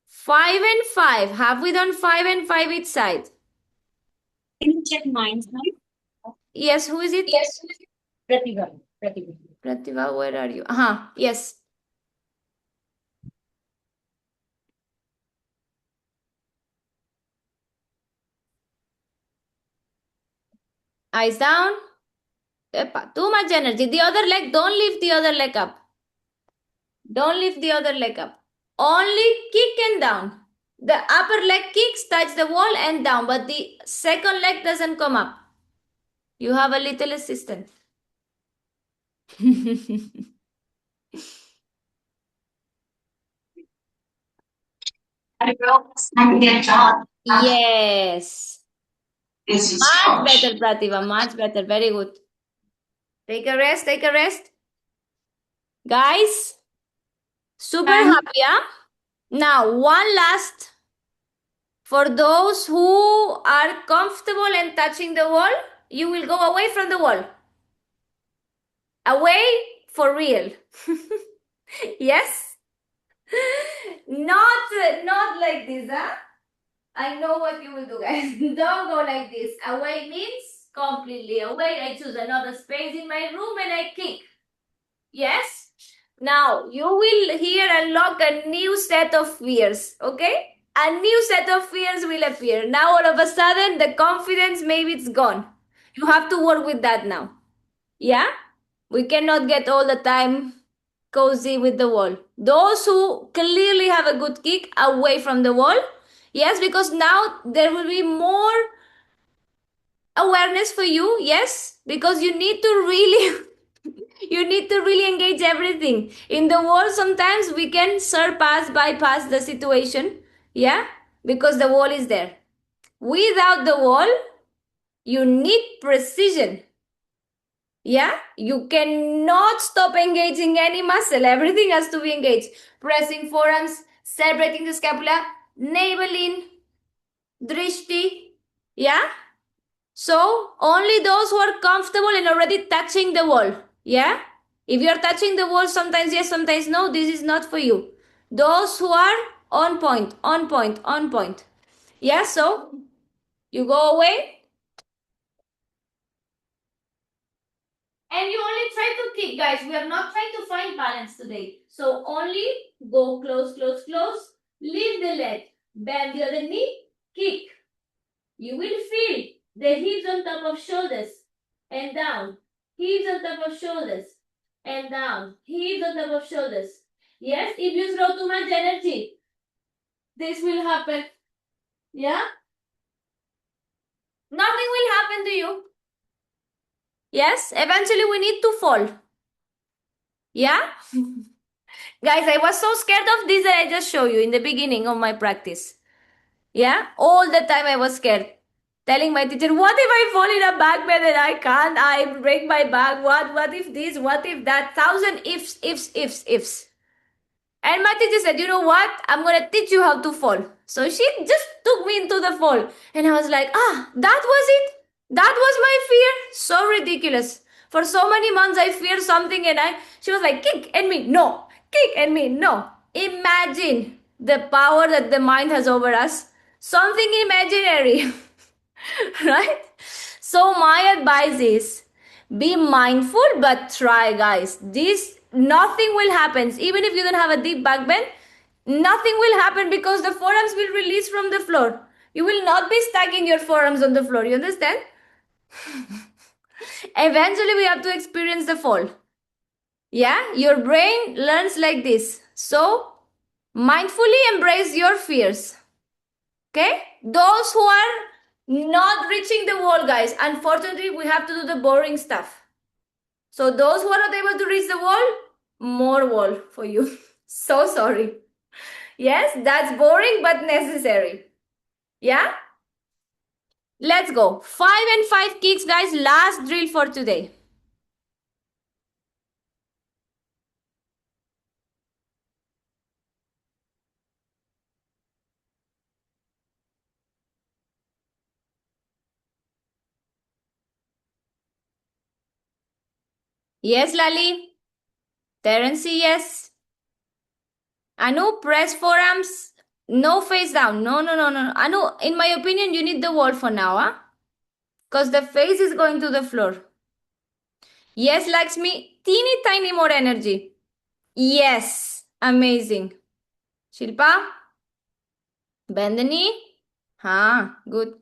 5 and 5. Have we done 5 and 5 each side? Can you check mine, right? Yes, who is it? Yes. Pratibha. Pratibha, where are you? Yes. Eyes down. Epa, too much energy. The other leg, don't lift the other leg up. Don't lift the other leg up. Only kick and down. The upper leg kicks, touch the wall and down, but the second leg doesn't come up. You have a little assistant. Yes. Much better, Pratibha. Much better. Very good. Take a rest. Guys, super happy, Now, one last. For those who are comfortable and touching the wall, you will go away from the wall. Away for real. Yes? Not like this, I know what you will do, guys. Don't go like this. Away means completely away. I choose another space in my room and I kick. Yes? Now, you will here unlock a new set of fears, okay? a new set of fears will appear. Now, all of a sudden, the confidence, maybe it's gone. You have to work with that now. Yeah? We cannot get all the time cozy with the wall. Those who clearly have a good kick away from the wall, yes, because now there will be more awareness for you, yes, because you need to really you need to really engage everything in the wall. Sometimes we can bypass the situation, yeah, because the wall is there. Without the wall, you need precision. Yeah, you cannot stop engaging any muscle. Everything has to be engaged. Pressing forearms, separating the scapula, navel in, drishti. Yeah. So only those who are comfortable and already touching the wall. Yeah. If you are touching the wall, sometimes yes, sometimes no. This is not for you. Those who are on point, on point, on point. Yeah. So you go away. And you only try to kick, guys. We are not trying to find balance today. So only go close, close, close. Lift the leg. Bend the other knee. Kick. You will feel the hips on top of shoulders and down. Hips on top of shoulders and down. Hips on top of shoulders. Yes, if you throw too much energy, this will happen. Yeah? Nothing will happen to you. Yes, eventually we need to fall. Yeah? Guys, I was so scared of this that I just show you in the beginning of my practice. Yeah? All the time I was scared. Telling my teacher, what if I fall in a back bed and I can't? I break my back. What if this? What if that? Thousand ifs. And my teacher said, you know what? I'm going to teach you how to fall. So she just took me into the fall. And I was like, that was it? That was my fear? So ridiculous. For so many months, I feared something and she was like, kick and me, no. Kick and me, no. Imagine the power that the mind has over us. Something imaginary. Right? So my advice is be mindful, but try, guys. This nothing will happen. Even if you don't have a deep back bend, nothing will happen because the forearms will release from the floor. You will not be stuck in your forearms on the floor. You understand? Eventually, we have to experience the fall. Yeah, your brain learns like this. So, mindfully embrace your fears. Okay? Those who are not reaching the wall, guys, unfortunately, we have to do the boring stuff. So, those who are not able to reach the wall, more wall for you. So sorry. Yes, that's boring but necessary. Yeah? Let's go. 5 kicks, guys. Last drill for today. Yes, Lali. Terence, yes. Anu, press forearms. No face down. No. Anu, in my opinion, you need the wall for now, huh? Because the face is going to the floor. Yes, Lakshmi. Teeny tiny more energy. Yes. Amazing. Shilpa? Bend the knee. Good.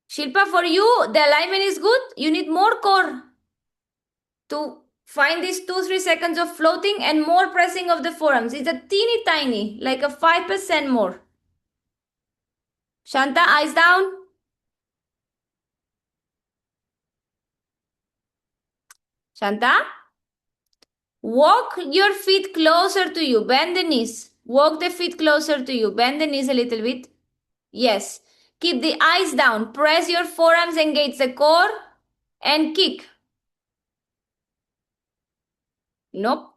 Shilpa, for you, the alignment is good. You need more core to find these 2-3 seconds of floating and more pressing of the forearms. It's a teeny tiny, like a 5% more. Shanta, eyes down. Shanta? Walk your feet closer to you. Bend the knees. Walk the feet closer to you. Bend the knees a little bit. Yes. Keep the eyes down. Press your forearms, engage the core, and kick. Nope.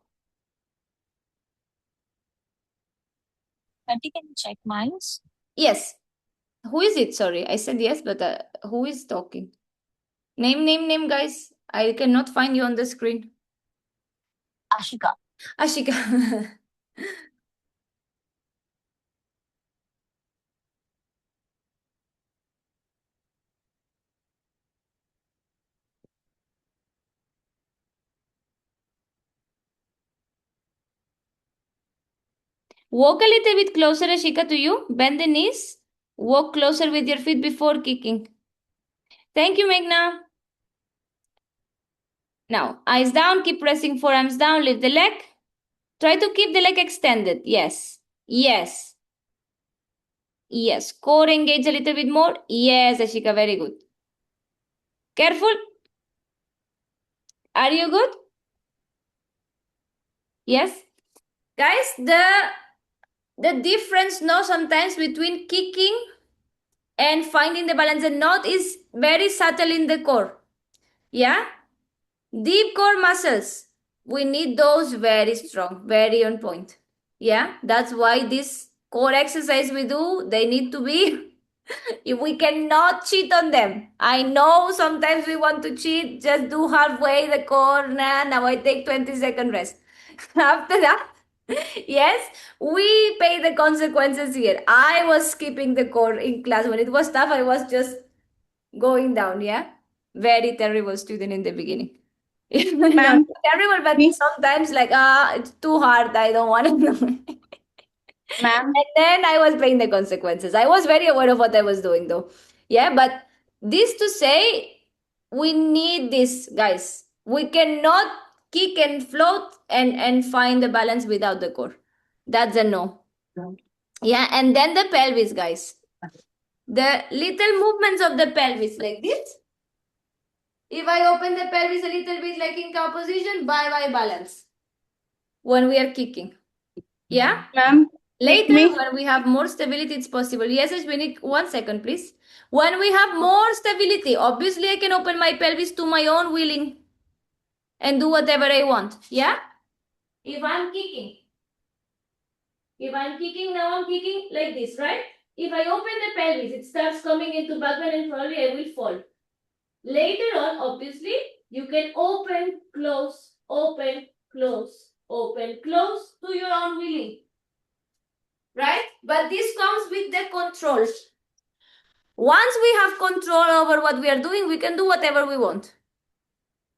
Auntie, can you check minds? Yes. Who is it? Sorry. I said yes, but who is talking? Name, guys. I cannot find you on the screen. Ashika. Ashika. Walk a little bit closer, Ashika, to you. Bend the knees. Walk closer with your feet before kicking. Thank you, Meghna. Now, eyes down, keep pressing forearms down, lift the leg. Try to keep the leg extended. Yes. Yes. Yes. Core engage a little bit more. Yes, Ashika, very good. Careful. Are you good? Yes. Guys, the difference now sometimes between kicking and finding the balance and knot is very subtle in the core. Yeah? Deep core muscles. We need those very strong, very on point. Yeah? That's why this core exercise we do, they need to be if we cannot cheat on them. I know sometimes we want to cheat, just do halfway the core. Nah, now I take 20-second rest. After that, yes, we pay the consequences here. I was skipping the core in class. When it was tough, I was just going down. Yeah. Very terrible student in the beginning. No, Ma'am, terrible, but me, sometimes like, it's too hard. I don't want to know. ma'am, And then I was paying the consequences. I was very aware of what I was doing, though. Yeah, but this to say, we need this, guys. We cannot kick and float and find the balance without the core. That's a no. Yeah, and then the pelvis, guys. The little movements of the pelvis, like this. If I open the pelvis a little bit, like in cow position, bye balance. When we are kicking. Yeah? ma'am, Later, me, when we have more stability, it's possible. Yes, we need 1 second, please. When we have more stability, obviously I can open my pelvis to my own willing and do whatever I want. Yeah? If I'm kicking now, I'm kicking like this, right? If I open the pelvis, it starts coming into backward and probably I will fall. Later on, obviously, you can open, close, open, close, open, close to your own willing. Right? But this comes with the control. Once we have control over what we are doing, we can do whatever we want.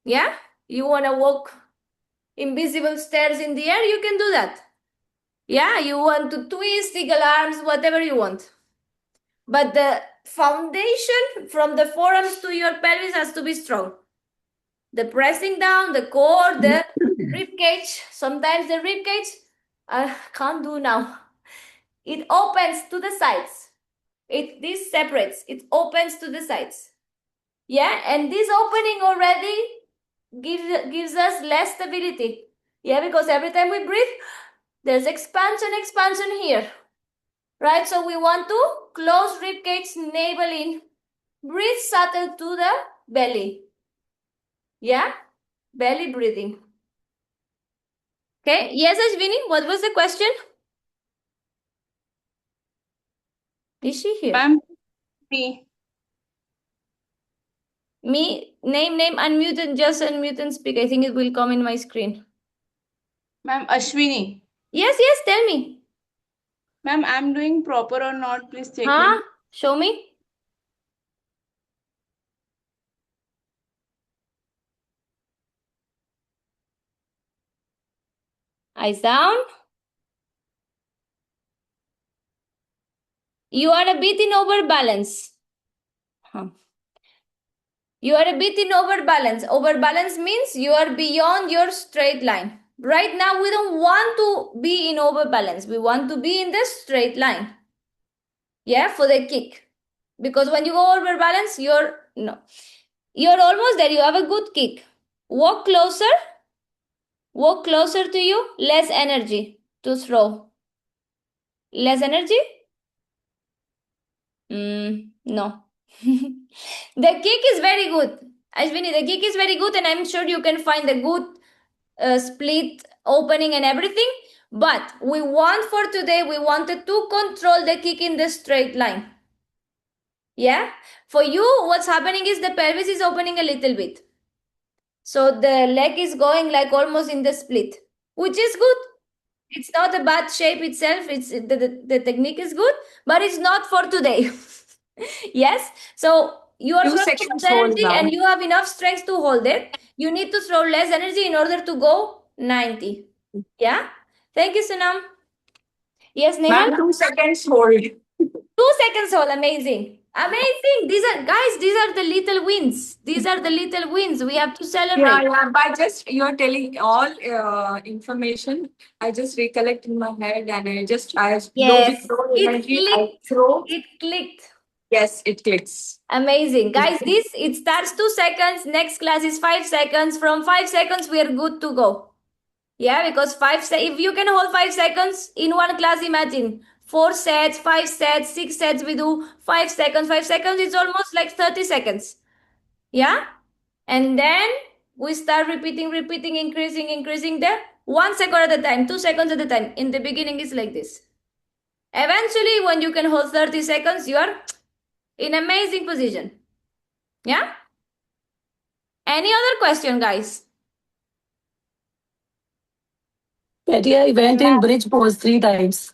Yeah? You want to walk invisible stairs in the air, you can do that. Yeah? You want to twist, eagle arms, whatever you want. But the foundation from the forearms to your pelvis has to be strong. The pressing down, the core, the rib cage. Sometimes the rib cage, I can't do now. It opens to the sides. This separates. It opens to the sides. Yeah, and this opening already gives us less stability. Yeah, because every time we breathe, there's expansion here. Right? So we want to close rib cage, navel in. Breathe subtle to the belly. Yeah? Belly breathing. Okay. Yes, Ashwini, what was the question? Is she here? ma'am, me, Me, name, unmute and just unmute and speak. I think it will come in my screen. ma'am, Ashwini. Yes, tell me. Ma'am, I'm doing proper or not, please check Huh? it. Show me. Eyes down. You are a bit in overbalance. You are a bit in overbalance. Overbalance means you are beyond your straight line. Right now, we don't want to be in overbalance. We want to be in the straight line. Yeah, for the kick. Because when you go overbalance, you're almost there. You have a good kick. Walk closer to you. Less energy to throw. Less energy? No. The kick is very good. Ashwini, the kick is very good, and I'm sure you can find a good split opening and everything. But we wanted to control the kick in the straight line. Yeah? For you, what's happening is the pelvis is opening a little bit. So the leg is going like almost in the split, which is good. It's not a bad shape itself. It's the technique is good, but it's not for today. Yes. So you are Two throwing sections less hold energy now. and you have enough strength to hold it. You need to throw less energy in order to go 90. Yeah. Thank you, Sunam. Yes, Nehal? Ma'am, 2 seconds hold. 2 seconds all. Amazing. Amazing. These are the little wins. These are the little wins. We have to celebrate. Yeah. But just you're telling all information. I just recollect in my head, and I Yes. throw It energy. I clicked. throw. It clicked. Yes, it clicks. Amazing. Guys, it starts 2 seconds. Next class is 5 seconds. From 5 seconds, we are good to go. Yeah, because if you can hold 5 seconds in one class, imagine 4 sets, 5 sets, 6 sets, we do 5 seconds. 5 seconds, it's almost like 30 seconds. Yeah. And then we start repeating, increasing there. 1 second at a time, 2 seconds at a time. In the beginning, it's like this. Eventually, when you can hold 30 seconds, you are in amazing position. Yeah? Any other question, guys? Betty, I went in bridge pose 3 times.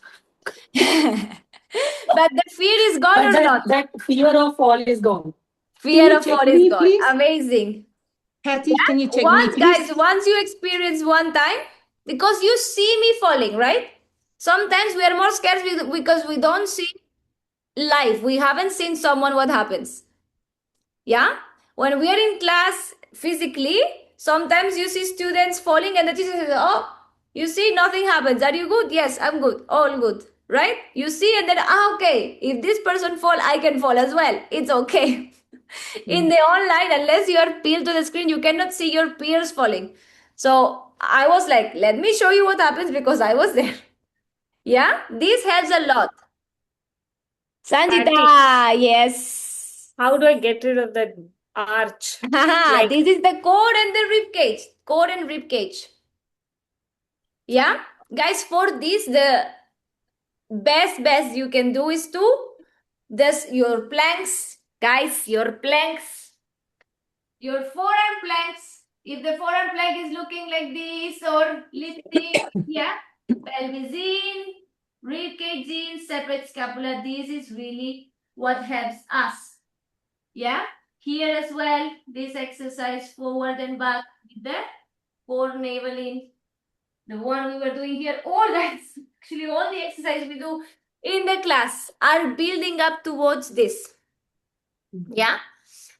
But the fear is gone But or not? that fear of fall is gone. Fear you of check fall is me, gone. please? Amazing. Hattie, can you check me, please? Once you experience one time, because you see me falling, right? Sometimes we are more scared because we don't see live. We haven't seen someone what happens. Yeah? When we are in class physically, sometimes you see students falling and the teacher says, oh, you see, nothing happens. Are you good? Yes, I'm good. All good. Right? You see, and then, okay, if this person fall, I can fall as well. It's okay. In the online, unless you are peeled to the screen, you cannot see your peers falling. So I was like, let me show you what happens because I was there. Yeah, this helps a lot. Sanjita, yes. How do I get rid of that arch? Haha, this is the core and the rib cage. Core and rib cage. Yeah, guys, for this, the best you can do is to your planks, guys, your planks, your forearm planks. If the forearm plank is looking like this or lifting, yeah, pelvis in, rib cage in, separate scapula. This is really what helps us. Yeah, here as well, this exercise forward and back with the core navel in. The one we were doing here, actually all the exercise we do in the class are building up towards this. Yeah,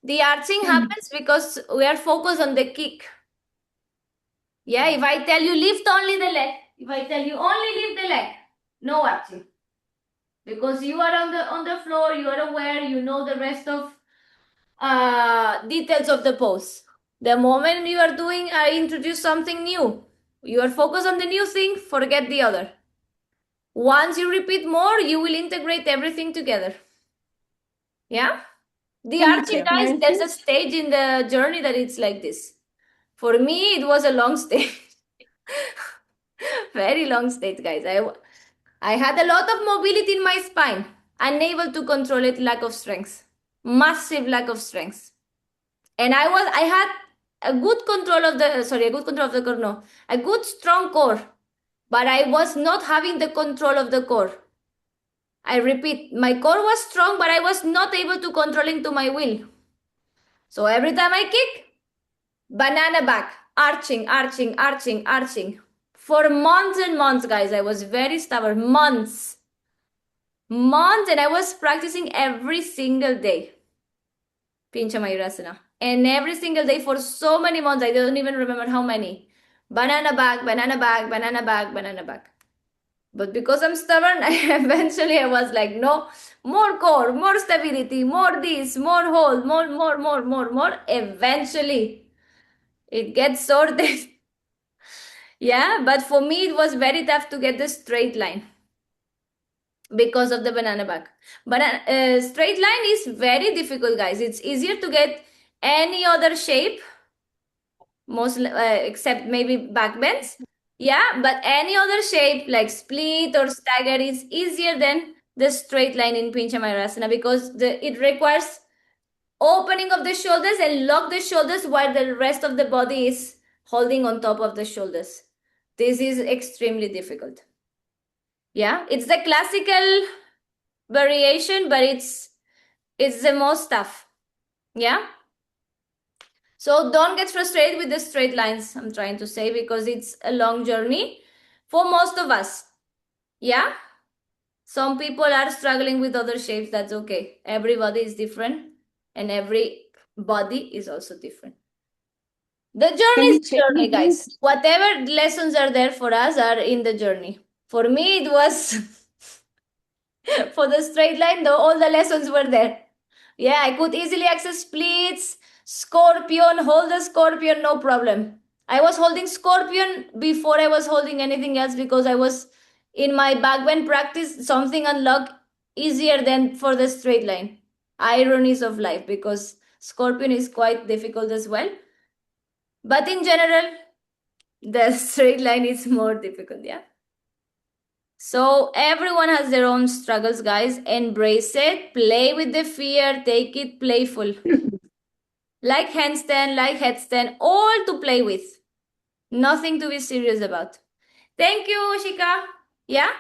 the arching happens because we are focused on the kick. Yeah, if I tell you lift only the leg, if I tell you only lift the leg, no arching. Because you are on the floor, you are aware, you know the rest of details of the pose. The moment you are doing, I introduce something new. You are focused on the new thing, forget the other. Once you repeat more, you will integrate everything together. Yeah? The Can you arching, check guys, mine, there's a please? stage in the journey that it's like this. For me, it was a long stage. Very long stage, guys. I had a lot of mobility in my spine, unable to control it, lack of strength. Massive lack of strength. And I had a good control of the core, no, a good strong core, but I was not having the control of the core. I repeat, my core was strong, but I was not able to control it to my will. So every time I kick, banana back, arching. For months and months, guys, I was very stubborn. Months, and I was practicing every single day. Pincha Mayurasana. And every single day for so many months, I don't even remember how many. Banana back. But because I'm stubborn, eventually I was like, no, more core, more stability, more this, more hold, more. Eventually, it gets sorted. Yeah, but for me, it was very tough to get the straight line because of the banana back. But straight line is very difficult, guys. It's easier to get any other shape, most except maybe back bends. Yeah, but any other shape like split or stagger is easier than the straight line in Pincha Mayurasana because it requires opening of the shoulders and lock the shoulders while the rest of the body is holding on top of the shoulders. This is extremely difficult. Yeah, it's the classical variation, but it's the most tough. Yeah. So don't get frustrated with the straight lines, I'm trying to say, because it's a long journey for most of us. Yeah. Some people are struggling with other shapes. That's okay. Everybody is different and every body is also different. The journey you is the check me, journey, guys. Whatever lessons are there for us are in the journey. For me, it was for the straight line, though, all the lessons were there. Yeah, I could easily access splits, scorpion, hold the scorpion, no problem. I was holding scorpion before I was holding anything else because I was in my backbend practice, something unlocked easier than for the straight line. Ironies of life, because scorpion is quite difficult as well. But in general, the straight line is more difficult, yeah. So everyone has their own struggles, guys. Embrace it, play with the fear, take it playful. Like handstand, like headstand, all to play with. Nothing to be serious about. Thank you, Shika. Yeah?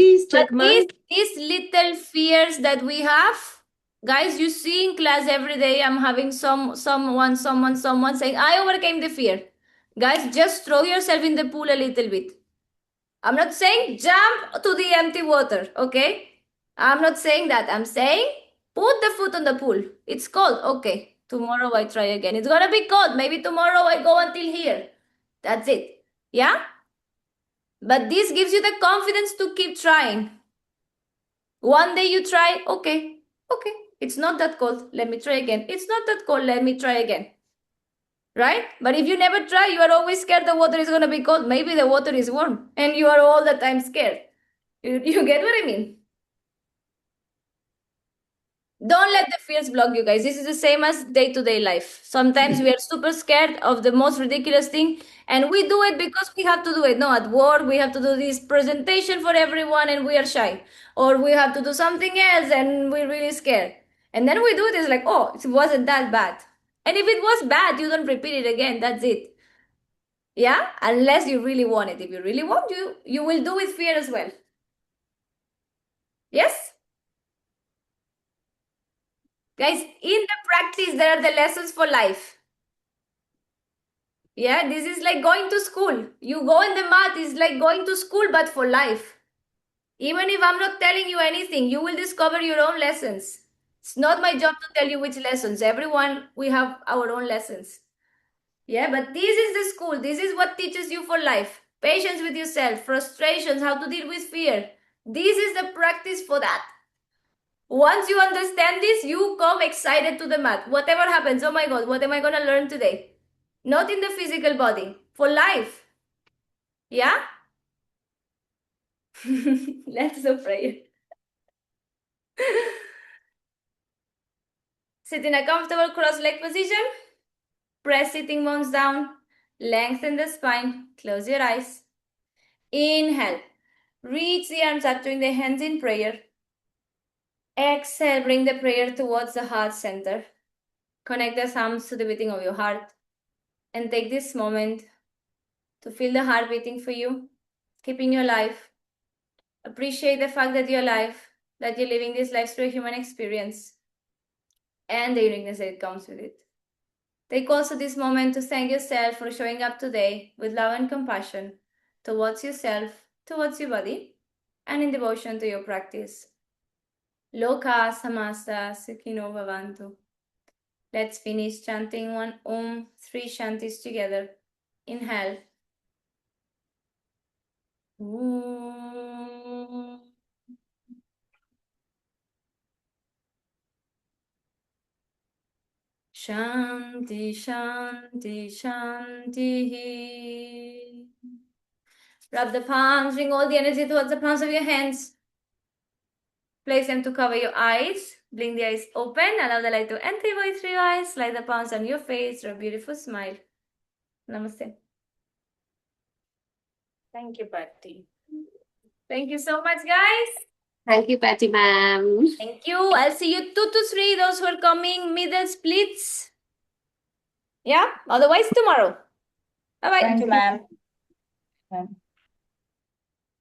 please But check ma'am. these little fears that we have, guys, you see in class every day, I'm having someone saying, I overcame the fear. Guys, just throw yourself in the pool a little bit. I'm not saying jump to the empty water, okay? I'm not saying that. I'm saying put the foot on the pool. It's cold. Okay. Tomorrow I try again. It's gonna be cold. Maybe tomorrow I go until here. That's it. Yeah? But this gives you the confidence to keep trying. One day you try, okay, it's not that cold. Let me try again. It's not that cold. Let me try again. Right? But if you never try, you are always scared the water is going to be cold. Maybe the water is warm and you are all the time scared. You get what I mean? Don't let the fears block you, guys. This is the same as day-to-day life. Sometimes we are super scared of the most ridiculous thing, and we do it because we have to do it. No, at work, we have to do this presentation for everyone, and we are shy. Or we have to do something else, and we're really scared. And then we do it, it's like, oh, it wasn't that bad. And if it was bad, you don't repeat it again. That's it. Yeah? Unless you really want it. If you really want, you will do with fear as well. Yes? Guys, in the practice, there are the lessons for life. Yeah, this is like going to school. You go in the mat, it's like going to school, but for life. Even if I'm not telling you anything, you will discover your own lessons. It's not my job to tell you which lessons. Everyone, we have our own lessons. Yeah, but this is the school. This is what teaches you for life. Patience with yourself, frustrations, how to deal with fear. This is the practice for that. Once you understand this, you come excited to the mat. Whatever happens, oh my God, what am I going to learn today? Not in the physical body, for life. Yeah? Let's do prayer. Sit in a comfortable cross-leg position. Press sitting bones down. Lengthen the spine. Close your eyes. Inhale. Reach the arms up, join the hands in prayer. Exhale, bring the prayer towards the heart center. Connect the thumbs to the beating of your heart. And take this moment to feel the heart beating for you, keeping you alive. Appreciate the fact that you're alive, that you're living this life through a human experience, and the uniqueness that comes with it. Take also this moment to thank yourself for showing up today with love and compassion towards yourself, towards your body, and in devotion to your practice. Loka samasta sukhino bhavantu. Let's finish chanting one Om, 3 Shantis together. Inhale. Om. Shanti, Shanti, Shanti. Rub the palms, bring all the energy towards the palms of your hands. Place them to cover your eyes. Blink the eyes open. Allow the light to enter through your eyes. Slide the palms on your face for a beautiful smile. Namaste. Thank you, Patty. Thank you so much, guys. Thank you, Patty ma'am. Thank you. I'll see you 2 to 3. Those who are coming, middle splits. Yeah. Otherwise, tomorrow. Bye bye. Thank you, ma'am.